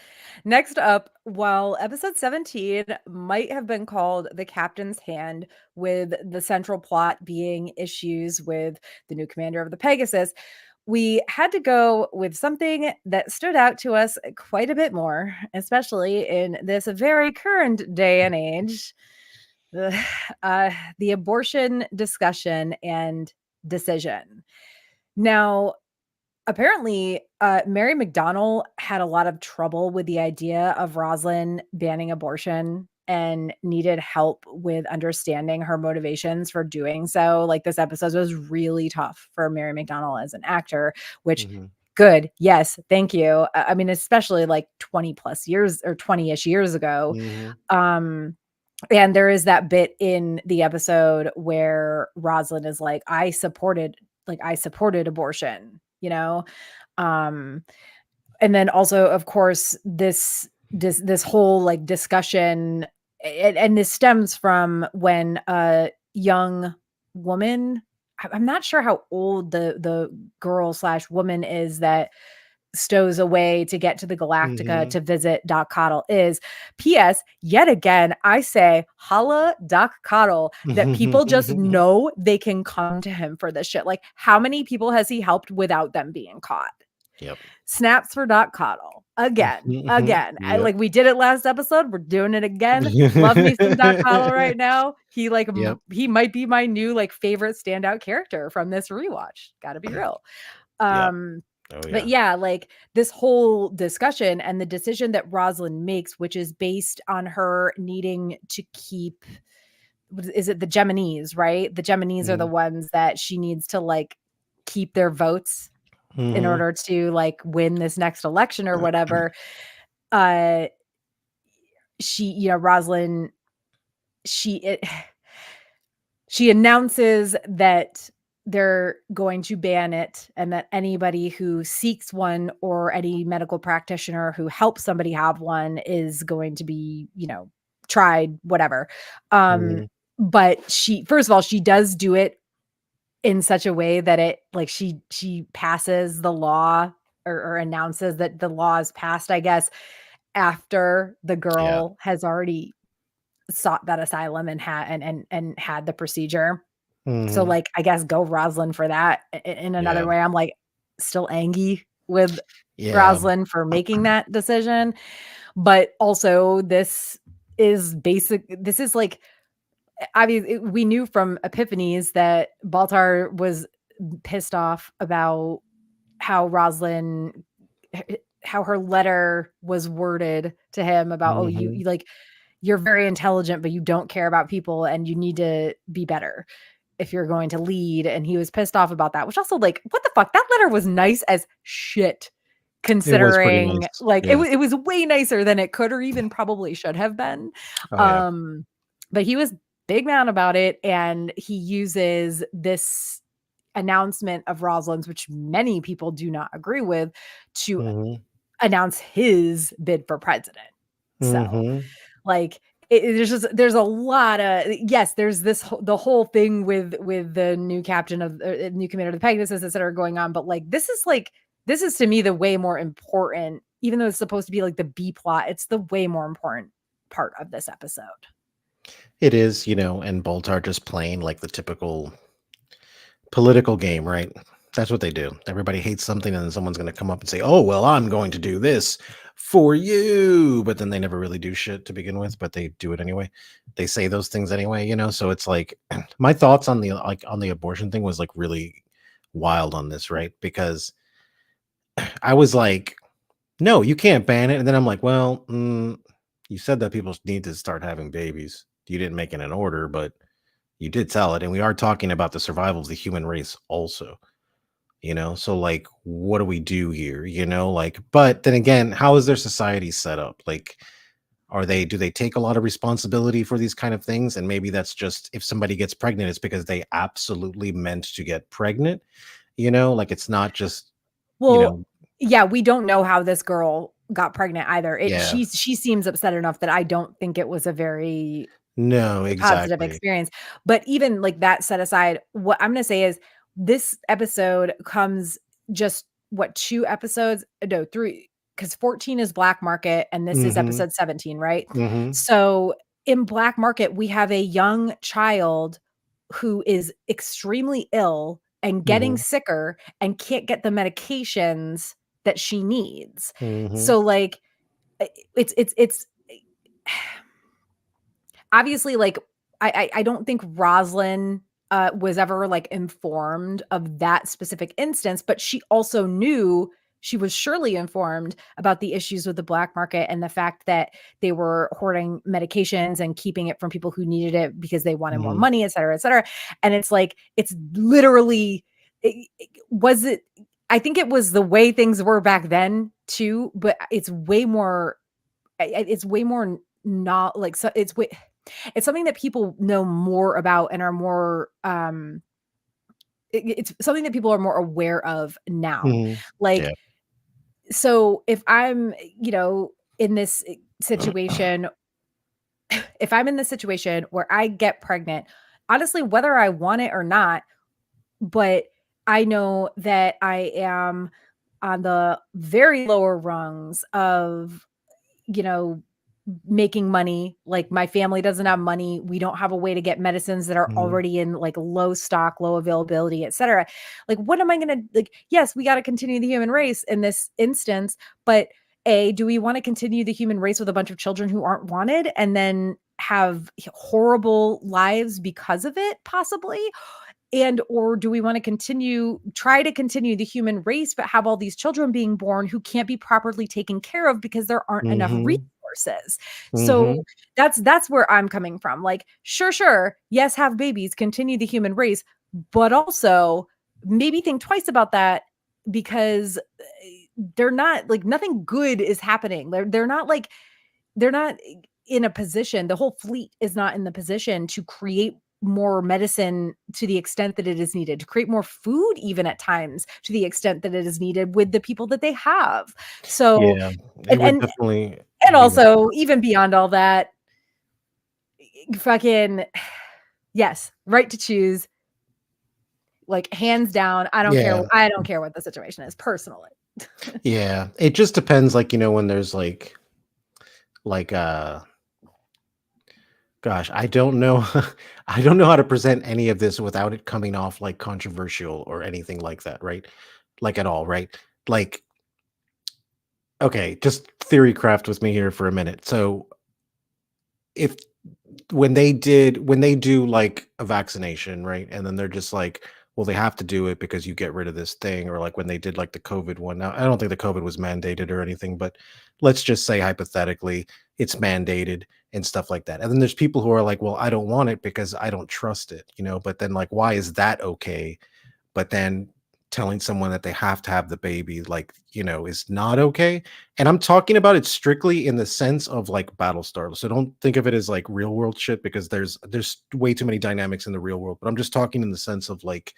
Next up, while episode 17 might have been called The Captain's Hand, with the central plot being issues with the new commander of the Pegasus, we had to go with something that stood out to us quite a bit more, especially in this very current day and age. Ugh, the abortion discussion and decision. Now, apparently, Mary McDonnell had a lot of trouble with the idea of Roslyn banning abortion and needed help with understanding her motivations for doing so. Like, this episode was really tough for Mary McDonnell as an actor, which Mhm. good. Yes, thank you. I mean, especially like 20 plus years or 20-ish years ago. Mhm. Um, and there is that bit in the episode where Rosalind is like, I supported abortion, you know? Um, and then also, of course, this whole like discussion, and this stems from when a young woman, I'm not sure how old the girl slash woman is that stows away to get to the Galactica Mhm. to visit Doc Coddle is. P.S. Yet again, I say holla Doc Coddle that people just know they can come to him for this shit. Like, how many people has he helped without them being caught? Yep. Snaps for Doc Coddle. Again, again. Yep. Like we did it last episode. We're doing it again. Love me some Doc Coddle right now. He like Yep. he might be my new like favorite standout character from this rewatch. Gotta be real. Yep. Um, Oh, but yeah. yeah, like this whole discussion and the decision that Rosalind makes, which is based on her needing to keep, is it the Geminis, right? The Geminis are the Mhm. ones that she needs to like keep their votes in Mhm. order to like win this next election or whatever. Uh, Rosalind, she, it, she announces that they're going to ban it and that anybody who seeks one or any medical practitioner who helps somebody have one is going to be, tried, whatever. Um, Mhm. but she, first of all, she does do it in such a way that it like she passes the law or announces that the law is passed, I guess, after the Yeah. girl has already sought that asylum and had the procedure. So, Mhm. like, I guess go Rosalind for that. In another Yeah. way, I'm, like, still angry with Yeah. Rosalind for making that decision, but also this is, like, we knew from Epiphanies that Baltar was pissed off about how Rosalind how her letter was worded to him about, "Oh, Mhm. like, you're very intelligent, but you don't care about people, and you need to be better if you're going to lead," and he was pissed off about that, which also, like, what the fuck? That letter was nice as shit, It was pretty considering, nice. like, Yeah. it was way nicer than it could or even probably should have been. Oh, yeah. Um, but he was big mad about it, and he uses this, announcement of Rosalind's, which many people do not agree with, to Mhm. announce his bid for president. So, Mhm. like, there's a lot of, yes, there's the whole thing with the new captain of new commander of the Pegasus, etc. going on, but this is to me the way more important, even though it's supposed to be like the B plot, it's the way more important part of this episode. It is, and Boltar just playing like the typical political game, right? That's what they do. Everybody hates something, and then someone's going to come up and say, "Oh, well, I'm going to do this for you," but then they never really do shit to begin with, but they do it anyway. They say those things anyway, So it's like my thoughts on the abortion thing was like really wild on this, right? Because I was like, "No, you can't ban it," and then I'm like, "Well, you said that people need to start having babies. You didn't make it an order, but you did tell it, and we are talking about the survival of the human race also." So like, what do we do here? Like, but then again, how is their society set up? Like, do they take a lot of responsibility for these kind of things? And maybe that's just, if somebody gets pregnant, it's because they absolutely meant to get pregnant, like it's not just, you Well, know, yeah, we don't know how this girl got pregnant either. yeah, She seems upset enough that I don't think it was a very no, positive exactly. experience. But even like that set aside, what I'm gonna say is this episode comes just what 2 episodes? No, 3, because 14 is Black Market and this is Mm-hmm. episode 17, right? Mm-hmm. So in Black Market, we have a young child who is extremely ill and getting Mm-hmm. sicker and can't get the medications that she needs. Mm-hmm. So like it's obviously, like, I don't think Roslyn, was ever, like, informed of that specific instance, but she also knew she was surely informed about the issues with the black market and the fact that they were hoarding medications and keeping it from people who needed it because they wanted more Mm-hmm. money, et cetera, et cetera, and it's like, it's literally was it I think it was the way things were back then too, but it's way more not like, so it's something that people know more about and are more it's something that people are more aware of now. Mm-hmm. Like, Yeah. so if I'm, in this situation, if I'm in this situation where I get pregnant, honestly, whether I want it or not, but I know that I am on the very lower rungs of, you know, making money. Like, my family doesn't have money. We don't have a way to get medicines that are Mm-hmm. already in like low stock, low availability, etc. Like, what am I going to like? Yes, we got to continue the human race in this instance, but do we want to continue the human race with a bunch of children who aren't wanted and then have horrible lives because of it, possibly? And or do we want to try to continue the human race, but have all these children being born who can't be properly taken care of because there aren't enough Mm-hmm. resources? So Mm-hmm. that's where I'm coming from. Like, sure, yes, have babies, continue the human race, but also maybe think twice about that, because they're not like, nothing good is happening. They're not in a position, the whole fleet is not in the position to create more medicine to the extent that it is needed, to create more food even at times to the extent that it is needed with the people that they have. So, Yeah. It and would and definitely and be much also, better. even beyond all that, fucking yes, right to choose, like, hands down. Yeah. I don't care what the situation is personally. Yeah, it just depends, like, when there's like, gosh, I don't know I don't know how to present any of this without it coming off, like, controversial or anything like that, right? Like, at all, right? Like, okay, just theory craft with me here for a minute. So, if when they do, like, a vaccination, right? And then they're just like, "Well, they have to do it because you get rid of this thing," or, like, when they did, like, the COVID one. Now, I don't think the COVID was mandated or anything, but let's just say hypothetically, it's mandated and stuff like that. And then there's people who are like, "Well, I don't want it because I don't trust it," But then, like, why is that okay? But then telling someone that they have to have the baby, like, is not okay. And I'm talking about it strictly in the sense of like Battlestar. So don't think of it as like real world shit, because there's way too many dynamics in the real world. But I'm just talking in the sense of like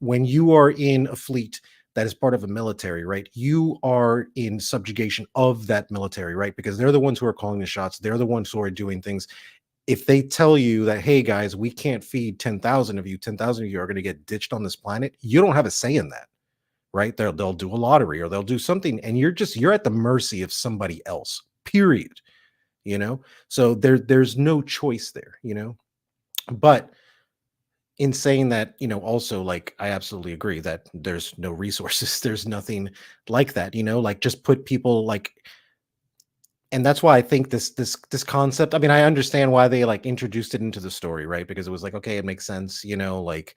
when you are in a fleet that is part of a military, right? You are in subjugation of that military, right? Because they're the ones who are calling the shots. They're the ones who are doing things. If they tell you that, hey guys, we can't feed 10,000 of you, 10,000 of you are going to get ditched on this planet, you don't have a say in that, right? They'll do a lottery or they'll do something, and you're at the mercy of somebody else, period. So there's no choice there. But in saying that, also, like, I absolutely agree that there's no resources, there's nothing like that, like, just put people like, and that's why I think this concept, I mean, I understand why they like introduced it into the story, right? Because it was like, okay, it makes sense, like,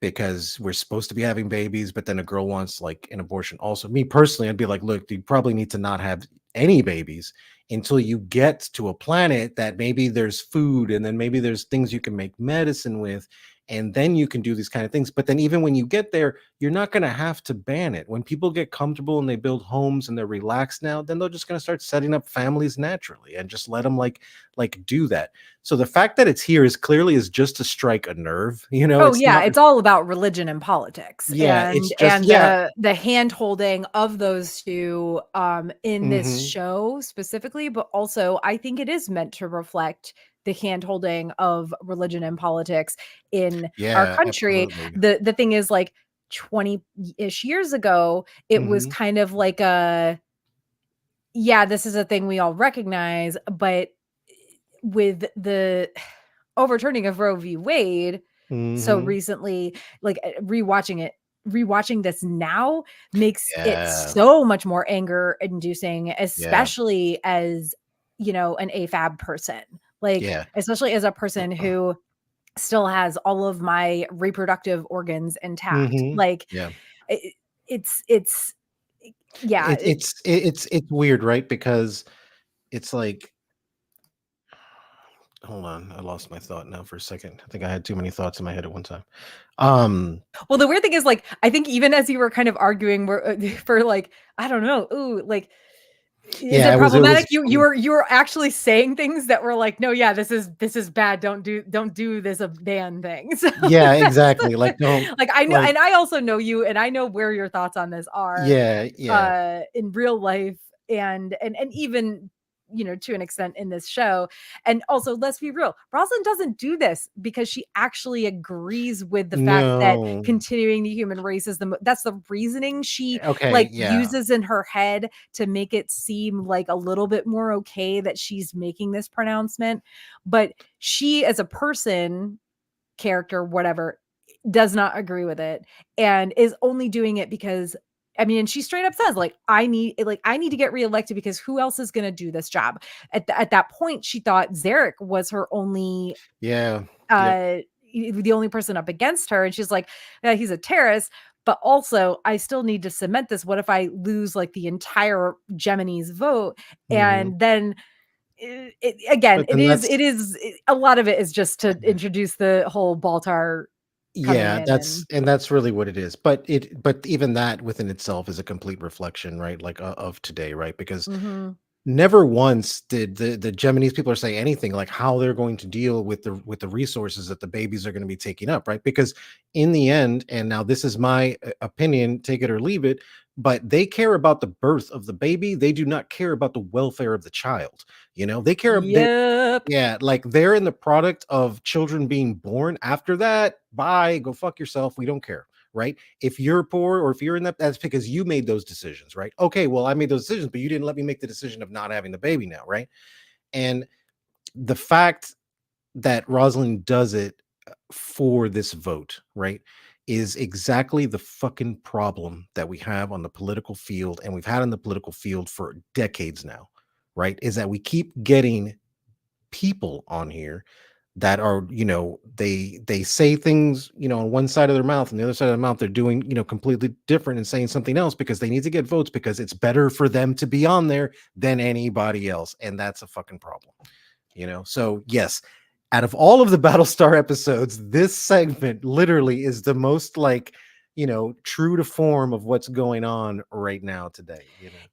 because we're supposed to be having babies, but then a girl wants like an abortion. Also, me personally, I'd be like, look, you probably need to not have any babies until you get to a planet that maybe there's food, and then maybe there's things you can make medicine with, and then you can do these kind of things. But then even when you get there, you're not going to have to ban it. When people get comfortable and they build homes and they're relaxed now, then they're just going to start setting up families naturally and just let them like do that. So the fact that it's here is just to strike a nerve, Oh it's yeah, not. it's all about religion and politics, Yeah, and it's just, yeah. the hand holding of those two in this Mhm. show specifically, but also I think it is meant to reflect the hand holding of religion and politics in our Yeah, country. absolutely. The thing is, like, 20-ish years ago, it was Mhm. kind of like a, yeah, this is a thing we all recognize, but with the overturning of Roe v. Wade so Mhm. recently, like, rewatching this now makes it Yeah. so much more anger inducing, Yeah. especially as, an AFAB person. Like, Yeah. especially as a person who still has all of my reproductive organs intact. Mhm. Like, Yeah. it, it's yeah, It's weird, right? Because it's like, hold on, I lost my thought now for a second. I think I had too many thoughts in my head at one time. Um, well, the weird thing is, like, I think even as you were kind of arguing for, like, I don't know, ooh, like, is yeah, it it was problematic? You were actually saying things that were like, "No, yeah, this is bad. Don't do this ban thing." So yeah, that's exactly. Like, don't, like, I know, like, and I also know you, and I know where your thoughts on this are, yeah, yeah. in real life, and even, to an extent in this show. And also, let's be real, Rosalind doesn't do this because she actually agrees with the fact that No. continuing the human race is that's the reasoning she, Okay, like, yeah. uses in her head to make it seem like a little bit more okay that she's making this pronouncement. But she, as a person, character, whatever, does not agree with it, and is only doing it because, I mean, and she straight up says, like, I need to get reelected because who else is going to do this job? At that point, she thought Zarek was her only, Yeah. Yep. uh the only person up against her, and she's like, yeah, he's a terrorist, but also I still need to cement this. What if I lose, like, the entire Gemini's vote? Mhm. And then, again, But then that's, a lot of it is just to introduce the whole Baltar coming yeah, in. And that's really what it is. But even that within itself is a complete reflection, right? Like, of today, right? Because mhm. never once did the Gemini's people are saying anything like how they're going to deal with the resources that the babies are going to be taking up, right? Because in the end, and now this is my opinion, take it or leave it, but they care about the birth of the baby. They do not care about the welfare of the child. They care. Yep. Yeah, like, they're in the product of children being born. After that, bye, go fuck yourself. We don't care, right? If you're poor or if you're in that, that's because you made those decisions, right? Okay, well, I made those decisions, but you didn't let me make the decision of not having the baby now, right? And the fact that Rosalind does it for this vote, right, is exactly the fucking problem that we have on the political field, and we've had on the political field for decades now, right? Is that we keep getting people on here that are, they say things, on one side of their mouth, and the other side of their mouth they're doing, completely different and saying something else because they need to get votes because it's better for them to be on there than anybody else, and that's a fucking problem. So yes, out of all of the Battlestar episodes, this segment literally is the most, like, true to form of what's going on right now today.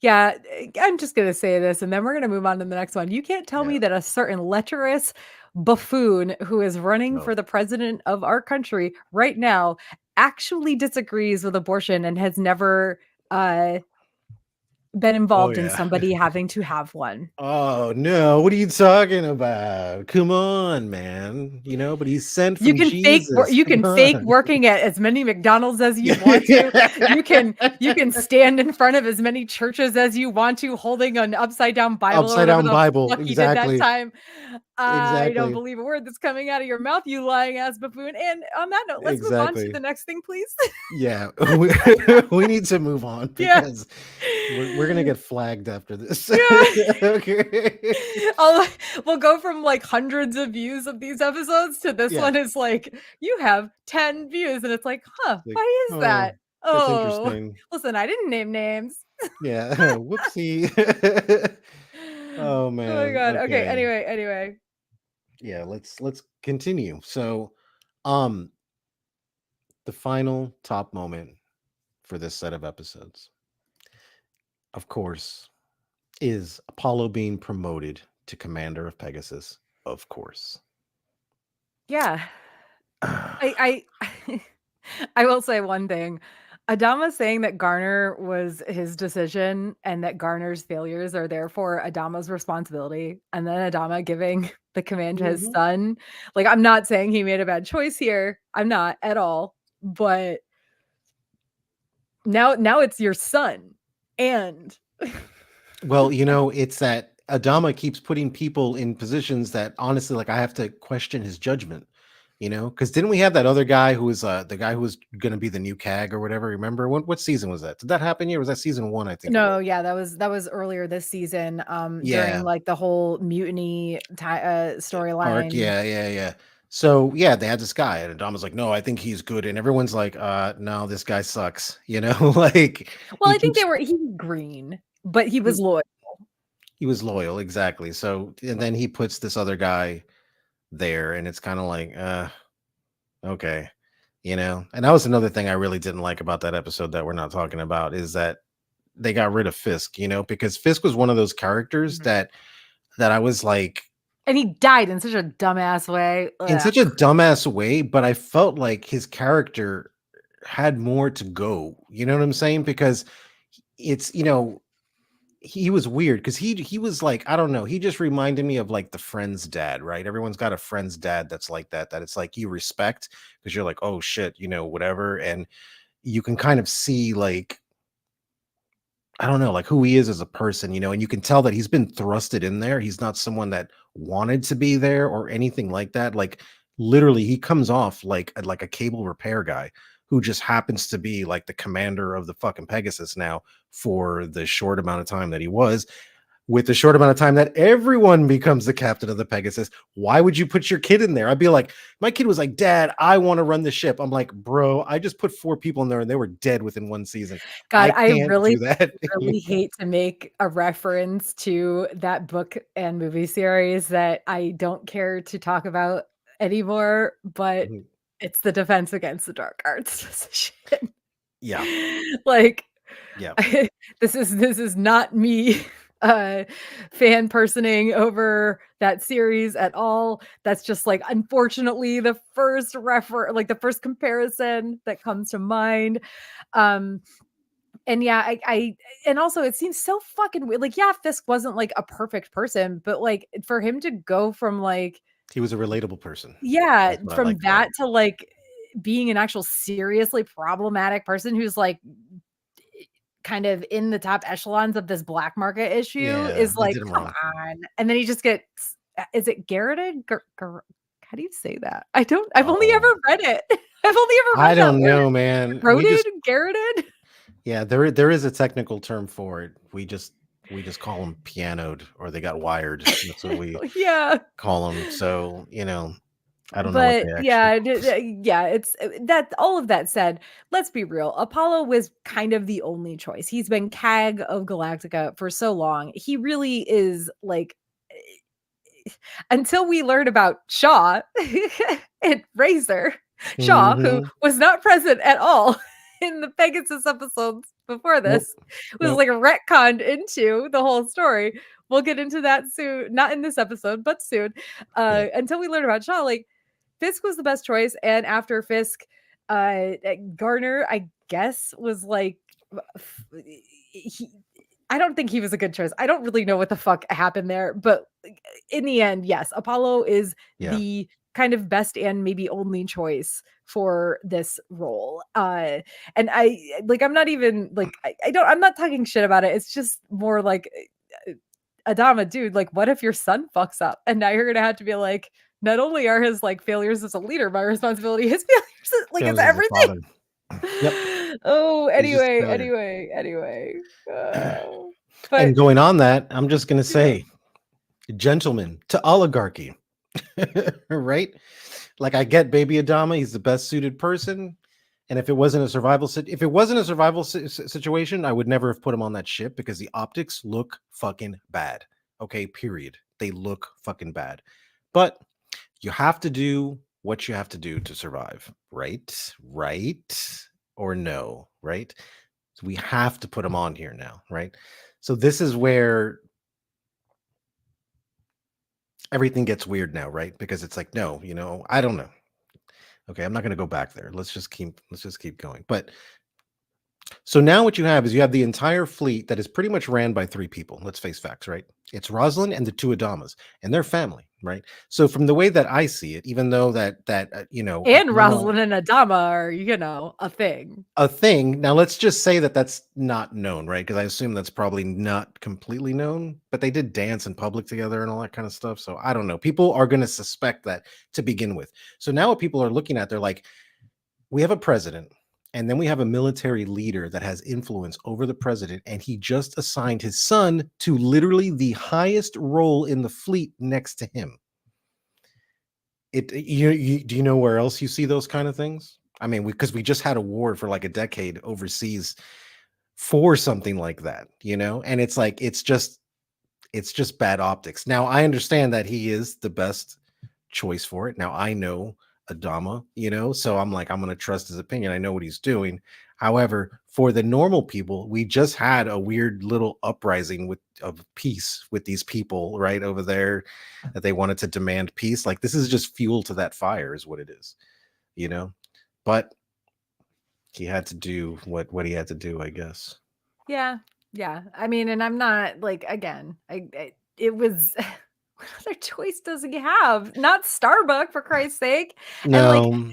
Yeah, I'm just gonna say this, and then we're gonna move on to the next one. You can't tell Yeah. me that a certain lecherous buffoon who is running No. for the president of our country right now actually disagrees with abortion and has never been Oh, involved in yeah. somebody having to have one. Oh, no. What are you talking about? Come on, man. But he's sent You from can Jesus. you Come can fake on. working at as many McDonald's as you want to. You can stand in front of as many churches as you want to, holding an upside down Bible or Upside whatever down the Bible. fuck he did that Exactly. time. I don't Exactly. believe a word that's coming out of your mouth, you lying ass buffoon. And on that note, let's move on to Exactly. the next thing, please. Yeah. We need to move on Yeah. because we're gonna get flagged after this. Yeah. Okay. We'll go from like hundreds of views of these episodes to this Yeah. one is like, you have 10 views. And it's like, Like, why is that? that's Oh, interesting. listen, I didn't name names. Yeah. Whoopsie. Oh Oh my man. God. Okay. Okay. Anyway. Yeah, let's continue. So, um, the final top moment for this set of episodes, of course, is Apollo being promoted to commander of Pegasus. Of course. Yeah. I I will say one thing. Adama saying that Garner was his decision and that Garner's failures are therefore Adama's responsibility, and then Adama giving the command to his Mhm. son. Like, I'm not saying he made a bad choice here. I'm not at all. But now it's your son. And Well, it's that Adama keeps putting people in positions that honestly, like I have to question his judgment. Because didn't we have that other guy who was the guy who was going to be the new CAG or whatever? Remember what season was that? Did that happen here? Was that season 1? I think it was. no, yeah, that was earlier this season, during Yeah. like the whole mutiny Arc. storyline. Yeah. So yeah, they had this guy, and Adama's like, no, I think he's good, and everyone's like, no, this guy sucks. Like Well, he I think keeps he was green, but he was he, loyal. he was loyal, exactly. So and then he puts this other guy there, and it's kind of like, okay, And that was another thing I really didn't like about that episode that we're not talking about is that they got rid of Fisk, because Fisk was one of those characters Mhm. that I was like, And he died in such a dumbass way. in Ugh. such a dumbass way, but I felt like his character had more to go. You know what I'm saying? Because it's, he was weird because he was like, I don't know, he just reminded me of like the friend's dad, right? Everyone's got a friend's dad that's like that it's like you respect because you're like, oh shit, whatever. And you can kind of see like, I don't know, like who he is as a person, and you can tell that he's been thrusted in there. He's not someone that wanted to be there or anything like that. Like literally, he comes off like a cable repair guy who just happens to be like the commander of the fucking Pegasus now for the short amount of time that he was. With the short amount of time that everyone becomes the captain of the Pegasus, why would you put your kid in there? I'd be like, my kid was like, Dad, I want to run the ship. I'm like, bro, I just put 4 people in there and they were dead within 1 season. God, I I can't do that. really hate to make a reference to that book and movie series that I don't care to talk about anymore, but Mhm. it's the Defense Against the Dark Arts position. Yeah. Like, Yeah. this is not me fan personing over that series at all. That's just like unfortunately the first the first comparison that comes to mind. Um and yeah, I and also it seems so fucking weird. Like, yeah, Fisk wasn't like a perfect person, but like for him to go from like, He was a relatable person. yeah, That's what I from liked about that him. to like being an actual seriously problematic person who's like kind of in the top echelons of this black market issue Yeah, is that like, did him come wrong. on. And then he just gets, is it garroted? How do you say that? I've only ever Oh, read it. I've only ever I read that don't word. know, man. Eroded? Garroted? Yeah, there is a technical term for it. We just call them pianoed or they got wired. That's what we Yeah. call them. So, I don't know what But they actually yeah, call us. yeah, it's that all of that said, let's be real. Apollo was kind of the only choice. He's been CAG of Galactica for so long. He really is like, until we learn about Shaw and Razor, Shaw, who Mhm. was not present at all in the Pegasus episodes before Nope. this, was Nope. like retconned into the whole story. We'll get into that soon, not in this episode, but soon. Yeah. Until we learn about Shaw, like Fisk was the best choice, and after Fisk, Garner, I guess, was like, he, I don't think he was a good choice. I don't really know what the fuck happened there, but in the end, yes, Apollo is Yeah. the kind of best and maybe only choice for this role. And I'm not even like, I'm not talking shit about it. It's just more like, Adama, dude, like, what if your son fucks up? And now you're gonna have to be like, not only are his like failures as a leader my responsibility, his failures, like, it's Fails as a everything. father. Yep. Oh, He's just a anyway, failure. but And going on that, I'm just gonna yeah. say, gentlemen, to oligarchy. Right? Like, I get Baby Adama, he's the best suited person. And if it wasn't a survival situation, I would never have put him on that ship because the optics look fucking bad. Okay, period. They look fucking bad. But you have to do what you have to do to survive, right? Right? Or no, right? So we have to put him on here now, right? So this is where everything gets weird now, right? Because it's like, no, I don't know. Okay, I'm not going to go back there. Let's just keep going. But so now what you have is you have the entire fleet that is pretty much ran by three people. Let's face facts, right? It's Rosalind and the two Adamas and their family, right? So from the way that I see it, even though that And Adama, Rosalind and Adama are, a thing. a thing. Now let's just say that that's not known, right? Because I assume that's probably not completely known, but they did dance in public together and all that kind of stuff. So I don't know. People are going to suspect that to begin with. So now what people are looking at, they're like, we have a president, and then we have a military leader that has influence over the president, and he just assigned his son to literally the highest role in the fleet next to him. Do you know where else you see those kind of things? I mean, because we just had a war for like a decade overseas for something like that, and it's like it's just bad optics. Now I understand that he is the best choice for it. Now I know Adama, so I'm like, I'm going to trust his opinion. I know what he's doing. However, for the normal people, we just had a weird little uprising of peace with these people right over there that they wanted to demand peace. Like, this is just fuel to that fire is what it is, but he had to do what he had to do, I guess. Yeah. Yeah. I mean, and I'm not like, again, it was what other choice does he have? Not Starbuck, for Christ's sake. And like, No.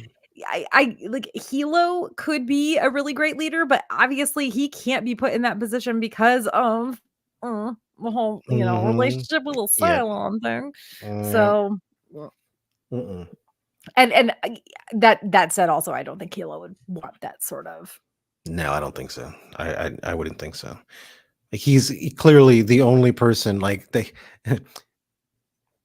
I like Hilo could be a really great leader, but obviously he can't be put in that position because of the whole, Hmm. relationship with a Yep. Cylon thing. Yep. So, Mm-mm. and that said, also, I don't think Hilo would want that sort of. No, I don't think so. I wouldn't think so. He's clearly the only person. Like,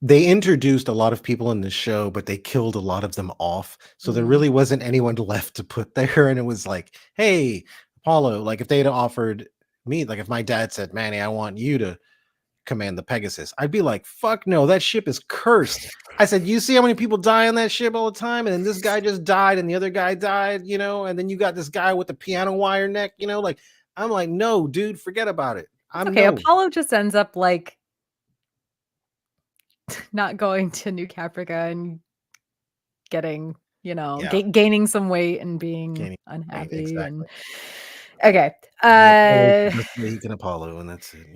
they introduced a lot of people in the show, but they killed a lot of them off. So there really wasn't anyone left to put there. And it was like, hey, Apollo, like, if they'd offered me, like if my dad said, Manny, I want you to command the Pegasus, I'd be like, fuck no, that ship is cursed. I said, you see how many people die on that ship all the time? And then this guy just died and the other guy died, and then you got this guy with the piano wire neck, like, I'm like, no, dude, forget about it. Okay, Apollo just ends up like not going to New Caprica and getting, gaining some weight and being unhappy. Exactly. And okay. That's the way he can Apollo, and that's it,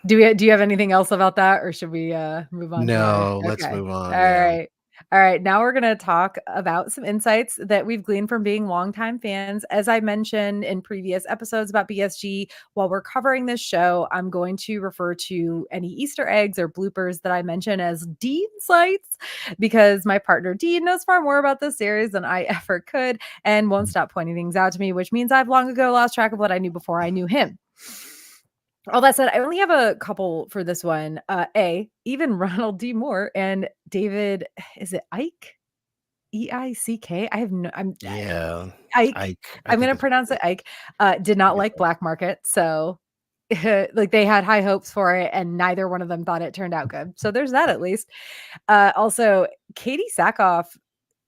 Do you have anything else about that, or should we move on No, to let's okay. move on. All Yeah. right. All right. Now we're going to talk about some insights that we've gleaned from being longtime fans. As I mentioned in previous episodes about BSG, while we're covering this show, I'm going to refer to any Easter eggs or bloopers that I mention as Dean sites because my partner Dean knows far more about this series than I ever could and won't stop pointing things out to me, which means I've long ago lost track of what I knew before I knew him. All that said, I only have a couple for this one. Even Ronald D. Moore and David, is it Ike? EICK? I have no, Yeah. Ike. I I'm think going to it's pronounce it Ike. Did not like Black Market. So like they had high hopes for it and neither one of them thought it turned out good. So there's that at least. Also, Katie Sackhoff,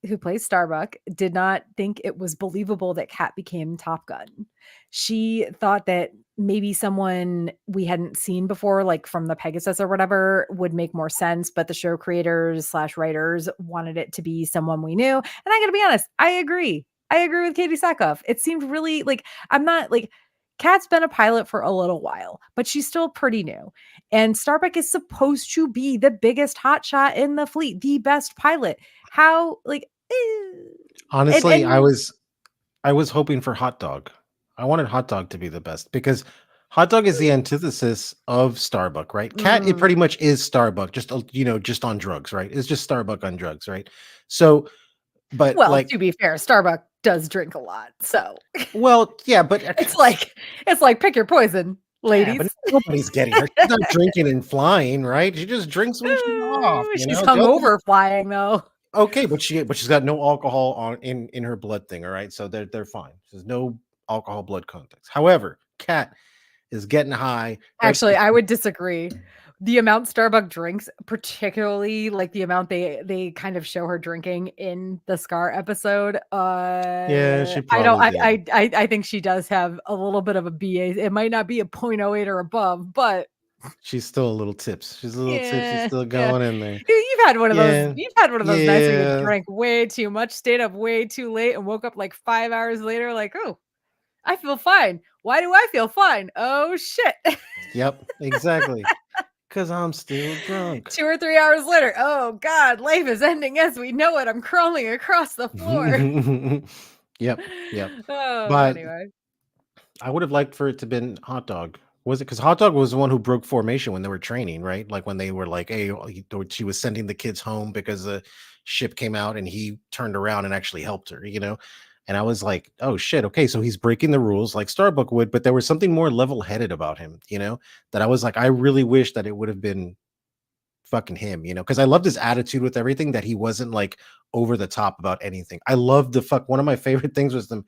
who plays Starbuck, did not think it was believable that Kat became Top Gun. She thought that maybe someone we hadn't seen before, like from the Pegasus or whatever, would make more sense. But the show creators / writers wanted it to be someone we knew. And I got to be honest, I agree. I agree with Katie Sackhoff. It seemed really like I'm not like Kat's been a pilot for a little while, but she's still pretty new. And Starbuck is supposed to be the biggest hotshot in the fleet, the best pilot. How like Honestly, I and was I was hoping for Hot Dog. I wanted Hot Dog to be the best because Hot Dog is the antithesis of Starbuck, right? Cat, it pretty much is Starbuck, just just on drugs, right? It's just Starbuck on drugs, right? So, but well, like, to be fair, Starbuck does drink a lot. So well, yeah, but it's like pick your poison, yeah, but ladies. nobody's getting her. She's not drinking and flying, right? She just drinks when she's off, She's The other, hungover flying though. okay, but she's got no alcohol in her blood thing, all right? So they're fine. There's no alcohol blood context. However, Cat is getting high, right? Actually, I would disagree. The amount Starbuck drinks, particularly like the amount they kind of show her drinking in the Scar episode. Yeah, she I don't. probably did. I think she does have a little bit of a BA. It might not be a 0.08 or above, but She's still a little tips. She's a little tipsy, yeah, still yeah. going in there. You've had one of those. Yeah, You've had one of those nights where you yeah, drank way too much, stayed up way too late, and woke up like 5 hours later, like, oh, I feel fine. Why do I feel fine? Oh shit. yep, exactly. Because I'm still drunk. 2 or 3 hours later, oh God, life is ending as we know it. I'm crawling across the floor. Yep, yep. Oh, But anyway. I would have liked for it to been Hot Dog. Was it because Hot Dog was the one who broke formation when they were training, right? Like when they were like, "Hey," or she was sending the kids home because the ship came out, and he turned around and actually helped her, And I was like, "Oh shit, okay, so he's breaking the rules like Starbuck would," but there was something more level-headed about him, that I was like, I really wish that it would have been fucking him, because I loved his attitude with everything, that he wasn't like over the top about anything. I loved the fuck. One of my favorite things was them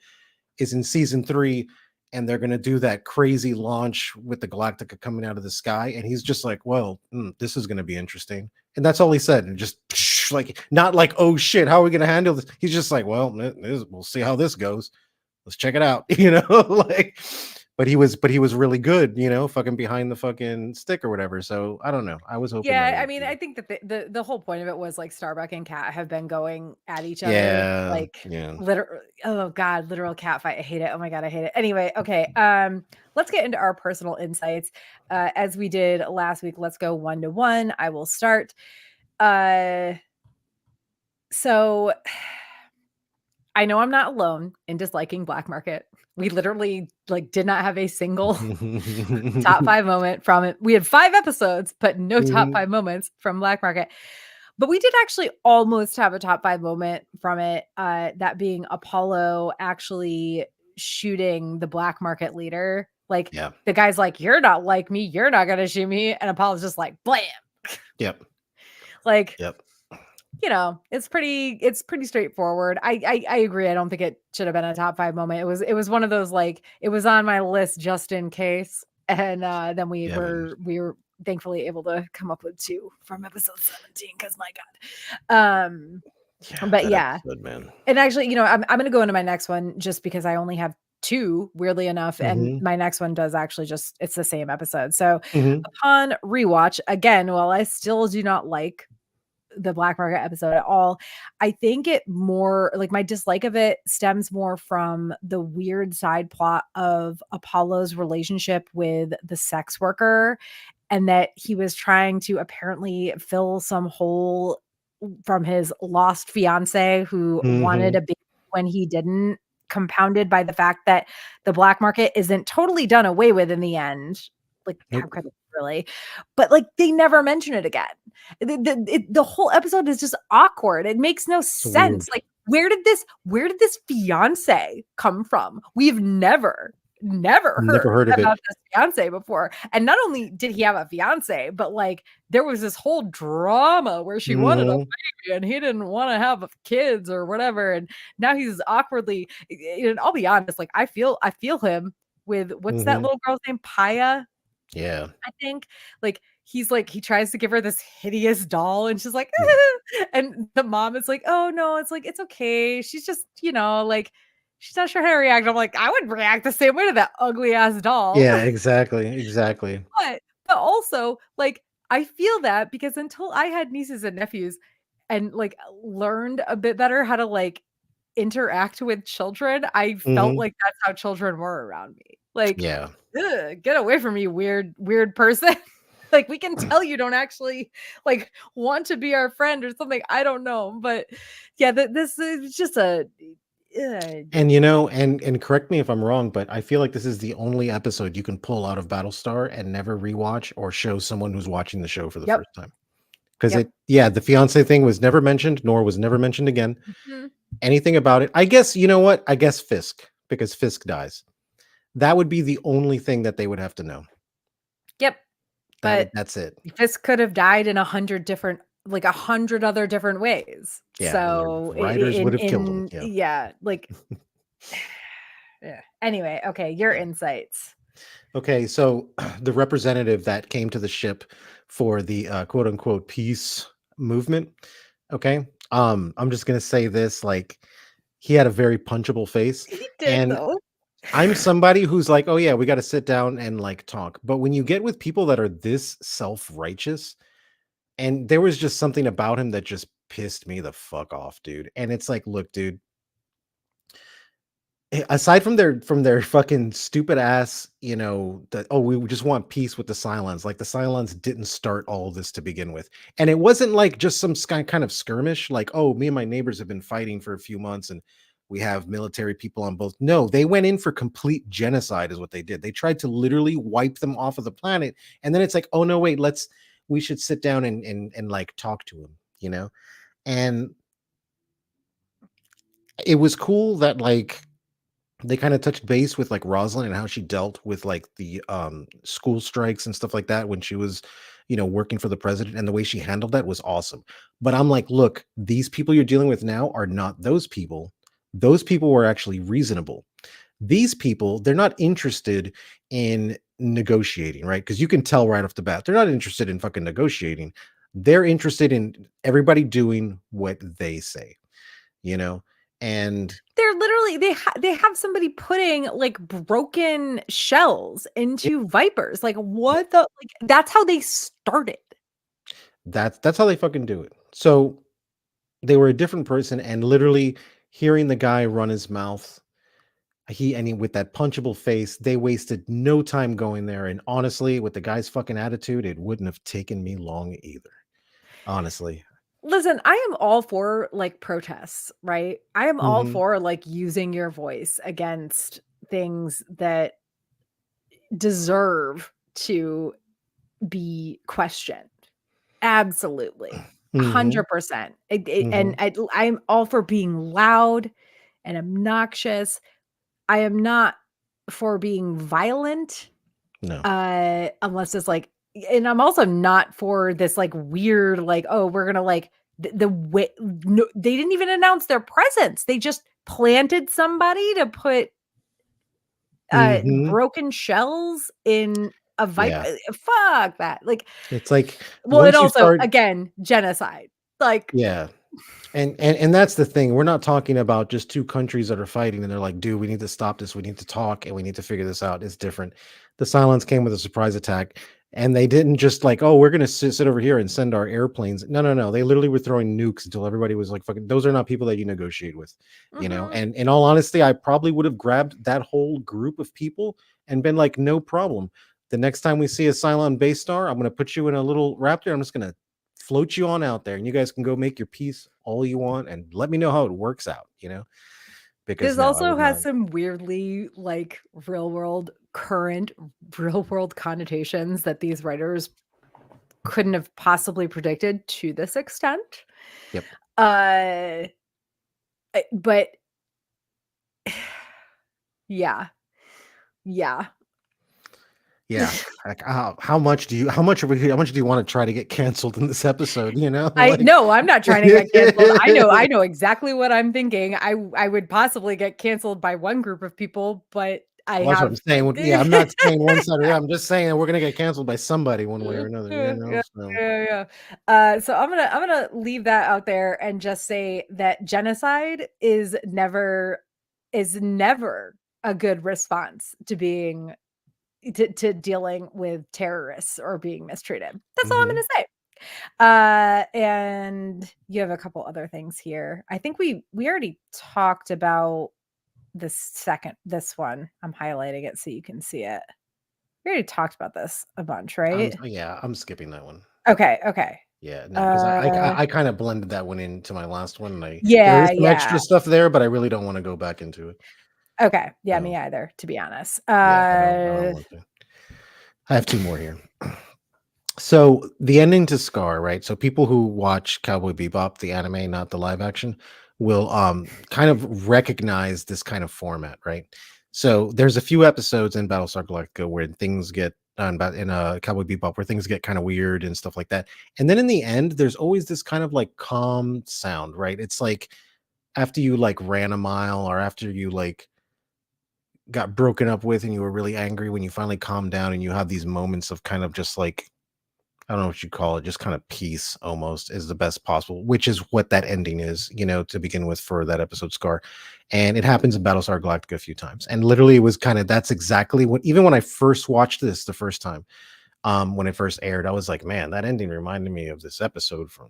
is in season 3, and they're gonna do that crazy launch with the Galactica coming out of the sky, and he's just like, "Well, this is gonna be interesting," and that's all he said, and just like, not like, "Oh shit, how are we gonna handle this?" He's just like, "Well, we'll see how this goes. Let's check it out," like. But he was really good, fucking behind the fucking stick or whatever. So I don't know. I was hoping that it Yeah, I would mean, be. I think that the whole point of it was like Starbuck and Cat have been going at each other, Yeah, like yeah. oh God, literal cat fight. I hate it. Oh my God, I hate it. Anyway, okay. Let's get into our personal insights. As we did last week, let's go 1-to-1. I will start. So I know I'm not alone in disliking Black Market. We literally like did not have a single top 5 moment from it. We had 5 episodes, but no top Mhm. 5 moments from Black Market. But we did actually almost have a top 5 moment from it, that being Apollo actually shooting the Black Market leader. Like, Yeah. the guy's like, "You're not like me. You're not gonna shoot me." And Apollo's just like, "Blam." Yep. Like, Yep. it's pretty straightforward. I agree. I don't think it should have been a top 5 moment. It was one of those, like, it was on my list just in case. And then we Yeah, man. were thankfully able to come up with 2 from episode 17 because my God. Yeah, But that yeah. episode, man. And actually, I'm gonna go into my next one just because I only have 2, weirdly enough. And Mhm. my next one does actually it's the same episode. So Mhm. upon rewatch, again, while I still do not like the Black Market episode at all, I think it more like my dislike of it stems more from the weird side plot of Apollo's relationship with the sex worker, and that he was trying to apparently fill some hole from his lost fiance who wanted Mhm. a baby when he didn't, compounded by the fact that the Black Market isn't totally done away with in the end. Like, how Nope. could it really? But like, they never mention it again. The whole episode is just awkward. It makes no It's sense. weird. Like, where did this fiance come from? We've never Never heard heard of it. about this fiance before. And not only did he have a fiance, but like there was this whole drama where she wanted a Mhm. baby and he didn't want to have kids or whatever. And now he's awkwardly, and I'll be honest, like I feel him with what's that Mhm. little girl's name? Paya, Yeah. I think. Like he tries to give her this hideous doll and she's like, Yeah. and the mom is like, "Oh no, it's like it's okay. She's just, like she's not sure how to react." I'm like, I would react the same way to that ugly ass doll. Yeah, exactly, exactly. But also, like, I feel that because until I had nieces and nephews and like learned a bit better how to like interact with children, I felt Mhm. like that's how children were around me. Like, Yeah. "Ugh, get away from me, weird person." Like, we can tell you don't actually, like, want to be our friend or something. I don't know, but yeah, this is just a And, you know, and correct me if I'm wrong, but I feel like this is the only episode you can pull out of Battlestar and never rewatch or show someone who's watching the show for the Yep, first time. 'Cause yep. the fiancé thing was never mentioned, nor was never mentioned again. Mhm. Anything about it, I guess, you know what? I guess Fisk, because Fisk dies. That would be the only thing that they would have to know. Yep, but That's it. this could have died in 100 different, like, 100 other different ways. Yeah, and the So, writers would have killed him, in yeah. yeah, like yeah. Anyway, okay, your insights. Okay, so the representative that came to the ship for the, quote, unquote, "peace movement," okay? I'm just gonna say this, like, he had a very punchable face, He did, and though. I'm somebody who's like, "Oh, yeah, we gotta sit down and, like, talk," but when you get with people that are this self-righteous, and there was just something about him that just pissed me the fuck off, dude, and it's like, "Look, dude, aside from their fucking stupid ass, you know, that, oh, we just want peace with the Cylons. Like the Cylons didn't start all of this to begin with. And it wasn't like just some kind of skirmish, like, oh, me and my neighbors have been fighting for a few months and we have military people on both. No, they went in for complete genocide, is what they did. They tried to literally wipe them off of the planet. And then it's like, oh no, wait, we should sit down and like talk to him, you know? And it was cool that like they kinda touched base with, like, Rosalind and how she dealt with, like, the, school strikes and stuff like that when she was, you know, working for the president, and the way she handled that was awesome. But I'm like, "Look, these people you're dealing with now are not those people. Those people were actually reasonable. These people, they're not interested in negotiating," right? Because you can tell right off the bat, they're not interested in fucking negotiating. They're interested in everybody doing what they say, you know? And They're literally they have somebody putting, like, broken shells into Vipers. Like, what the like, that's how they started. that's how they fucking do it. So they were a different person, and literally hearing the guy run his mouth, he with that punchable face, they wasted no time going there. And honestly, with the guy's fucking attitude, it wouldn't have taken me long either. Honestly. Listen, I am all for, like, protests, right? I am all Hmm. for, like, using your voice against things that deserve to be questioned. Absolutely. Hmm. 100%. And Hmm. I'm all for being loud and obnoxious. I am not for being violent, No. unless it's like, and I'm also not for this, like, weird, like, "Oh, we're gonna, like," the way no, they didn't even announce their presence. They just planted somebody to put, Hmm. broken shells in a Yeah. fuck that. Like, It's like well, and once you also, start, again, genocide. Like, yeah. And that's the thing. We're not talking about just two countries that are fighting and they're like, dude, we need to stop this. We need to talk and we need to figure this out. It's different. The silence came with a surprise attack, and they didn't just like, oh, we're gonna sit over here and send our airplanes. No, no, no. They literally were throwing nukes until everybody was like, fucking, those are not people that you negotiate with, you know. mhm. And in all honesty, I probably would have grabbed that whole group of people and been like, no problem. The next time we see a Cylon base star, I'm gonna put you in a little raptor. I'm just gonna float you on out there and you guys can go make your peace all you want and let me know how it works out, you know? Because This no, I also would not. has some weirdly, like, current real world connotations that these writers couldn't have possibly predicted to this extent. Yep. Uh, but yeah, yeah. Yeah. Like how much how much do you want to try to get canceled in this episode, you know? I Like no, I'm not trying to get canceled. I know exactly what I'm thinking. I would possibly get canceled by one group of people, but I well, that's what I'm have saying. Yeah, I'm not saying one side or the other. I'm just saying that we're gonna get canceled by somebody one way or another, you Yeah, know? yeah, So yeah, yeah. So I'm gonna leave that out there and just say that genocide is never a good response to being to dealing with terrorists or being mistreated. That's all I'm mhm. gonna say. And you have a couple other things here. I think we already talked about this one. I'm highlighting it so you can see it. We already talked about this a bunch, right? I'm skipping that one. Okay. Yeah, no, because I kind of blended that one into my last one. And there is some Yeah. extra stuff there, but I really don't want to go back into it. Okay. Yeah, So me either, to be honest. yeah, I don't want to. I have two more here. So the ending to Scar, right? So people who watch Cowboy Bebop, the anime, not the live action, will kind of recognize this kind of format, right? So there's a few episodes in Battlestar Galactica where things get in Cowboy Bebop where things get kind of weird and stuff like that. And then in the end, there's always this kind of like calm sound, right? It's like after you like ran a mile or after you like got broken up with and you were really angry, when you finally calm down and you have these moments of kind of just like, I don't know what you call it, just kind of peace almost is the best possible, which is what that ending is, to begin with for that episode Scar. And it happens in Battlestar Galactica a few times. And literally it was kind of, that's exactly what, even when I first watched this the first time, when it first aired, I was like, man, that ending reminded me of this episode from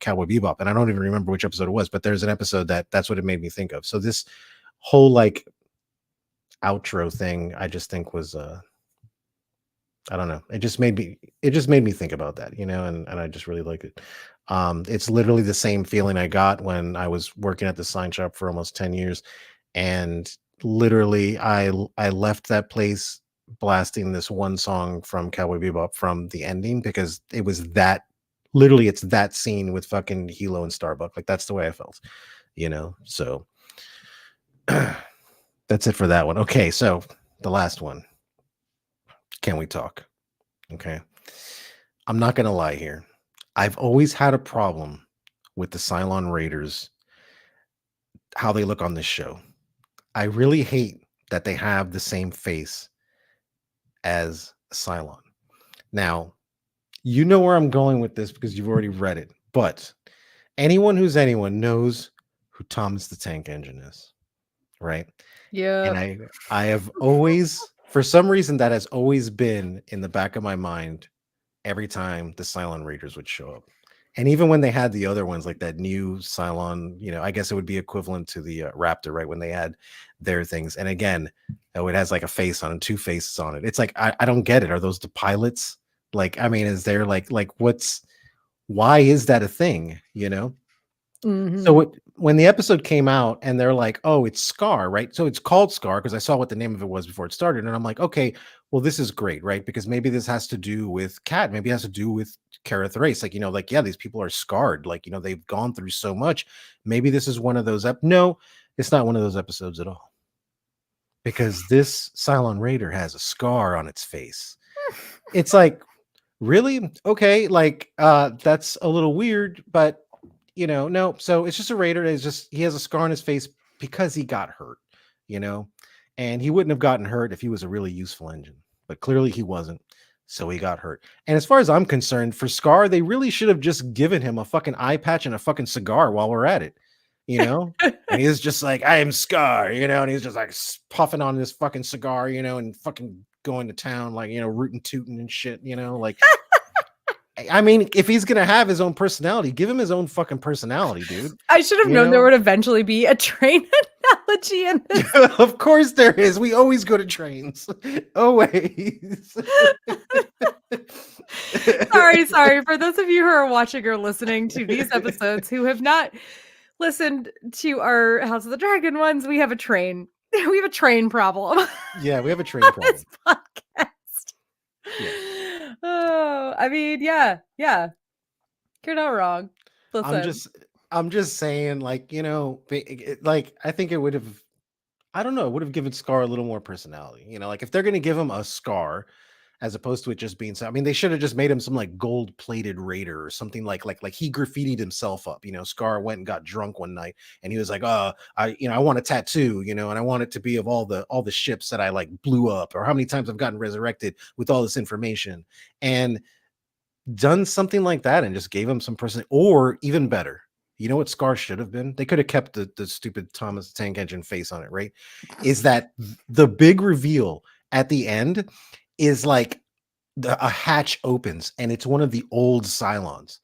Cowboy Bebop. And I don't even remember which episode it was, but there's an episode that's what it made me think of. So this whole like outro thing, I just think was, I don't know. It just made me think about that, and I just really like it. It's literally the same feeling I got when I was working at the sign shop for almost 10 years. And literally I left that place blasting this one song from Cowboy Bebop from the ending because it was that literally it's that scene with fucking Hilo and Starbuck. Like that's the way I felt, So that's it for that one. Okay, so the last one. Can we talk? Okay. I'm not going to lie here. I've always had a problem with the Cylon Raiders, how they look on this show. I really hate that they have the same face as Cylon. Now, you know where I'm going with this because you've already read it, but anyone who's anyone knows who Thomas the Tank Engine is, right? Yeah. And I have always, for some reason, that has always been in the back of my mind every time the Cylon Raiders would show up. And even when they had the other ones, like that new Cylon, I guess it would be equivalent to the Raptor, right? When they had their things. And again, it has like a face on it, two faces on it. It's like, I don't get it. Are those the pilots? Like, I mean, is there like why is that a thing, So when the episode came out and they're like, oh, it's Scar, right? So it's called Scar because I saw what the name of it was before it started. And I'm like, okay, well, this is great, right? Because maybe this has to do with Cat. Maybe it has to do with Kara Thrace. Like, yeah, these people are scarred. Like, they've gone through so much. Maybe this is one of those. No, it's not one of those episodes at all. Because this Cylon Raider has a scar on its face. It's like, really? Okay, like, that's a little weird, but no. So it's just a Raider. He has a scar on his face because he got hurt, and he wouldn't have gotten hurt if he was a really useful engine, but clearly he wasn't. So he got hurt. And as far as I'm concerned, for Scar, they really should have just given him a fucking eye patch and a fucking cigar while we're at it, and he's just like, I am Scar, and he's just like puffing on this fucking cigar, and fucking going to town, like, rootin' tootin' and shit, like, I mean, if he's gonna have his own personality, give him his own fucking personality, dude. I should have known there would eventually be a train analogy in this. Of course there is. We always go to trains. Always. Sorry. For those of you who are watching or listening to these episodes who have not listened to our House of the Dragon ones, we have a train. We have a train problem. Yeah, we have a train problem. This podcast. Yeah. Oh, I mean, yeah. You're not wrong. Listen. I'm just saying, like, like, I think it would have, I don't know, it would have given Scar a little more personality. Like if they're going to give him a scar as opposed to it just being, I mean, they should have just made him some like gold plated Raider or something like he graffitied himself up. Scar went and got drunk one night and he was like, I want a tattoo, and I want it to be of all the ships that I like blew up or how many times I've gotten resurrected with all this information, and done something like that and just gave him some person, or even better. You know what Scar should have been? They could have kept the stupid Thomas Tank Engine face on it, right? Is that the big reveal at the end is like a hatch opens and it's one of the old Cylons.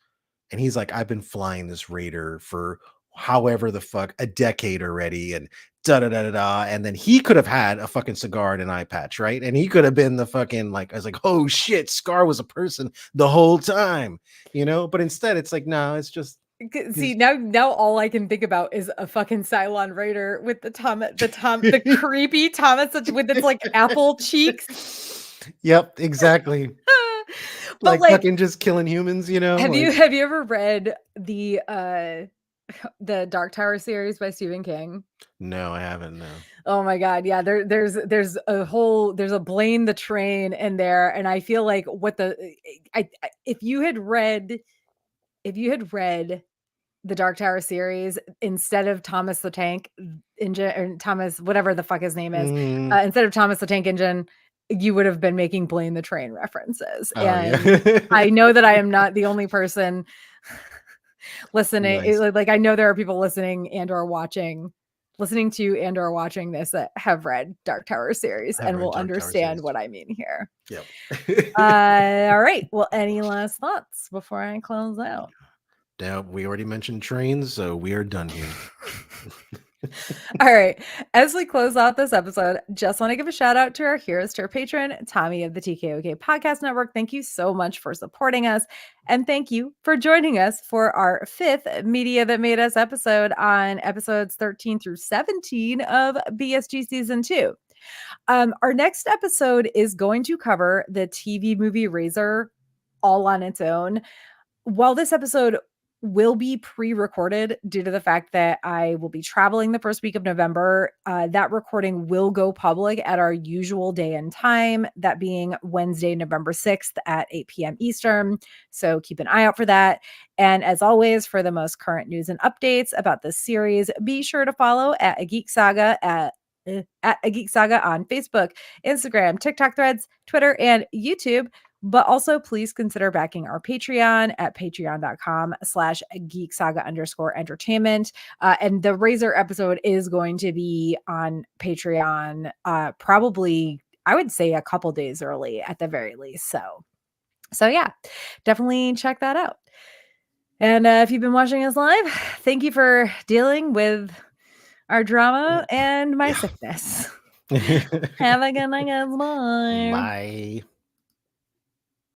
And he's like, I've been flying this Raider for however the fuck a decade already, and da da da da da. And then he could have had a fucking cigar and an eye patch, right? And he could have been the fucking like, I was like, oh shit, Scar was a person the whole time, But instead, it's like, no, it's just. See, now all I can think about is a fucking Cylon Raider with the creepy Thomas with its like apple cheeks. Yep, exactly. But like fucking just killing humans, Have you ever read the Dark Tower series by Stephen King? No, I haven't. No. Oh my god, yeah. There's a Blaine the Train in there, and I feel like if you had read the Dark Tower series instead of Thomas the Tank Engine, or Thomas whatever the fuck his name is, instead of Thomas the Tank Engine, you would have been making Blaine the Train references. Oh, and yeah. I know that I am not the only person listening. Nice. Like I know there are people listening to and or watching this that have read Dark Tower series and will understand what I mean here. Yep. All right. Well, any last thoughts before I close out? Now, we already mentioned trains, so we are done here. All right. As we close out this episode, just want to give a shout out to our Heroes Tier patron, Tommy of the TKOK Podcast Network. Thank you so much for supporting us. And thank you for joining us for our 5th Media That Made Us episode on episodes 13 through 17 of BSG Season 2. Our next episode is going to cover the TV movie Razor all on its own. While this episode will be pre-recorded due to the fact that I will be traveling the first week of November, that recording will go public at our usual day and time, that being Wednesday, November 6th at 8 p.m. Eastern. So keep an eye out for that. And as always, for the most current news and updates about this series, be sure to follow at a Geek Saga at a Geek Saga on Facebook, Instagram, TikTok, Threads, Twitter, and YouTube. But also please consider backing our Patreon at patreon.com/geeksaga_entertainment. And the Razor episode is going to be on Patreon, probably, I would say, a couple days early at the very least. So yeah, definitely check that out. And if you've been watching us live, thank you for dealing with our drama and my sickness. Have a good night, guys. Bye. Bye.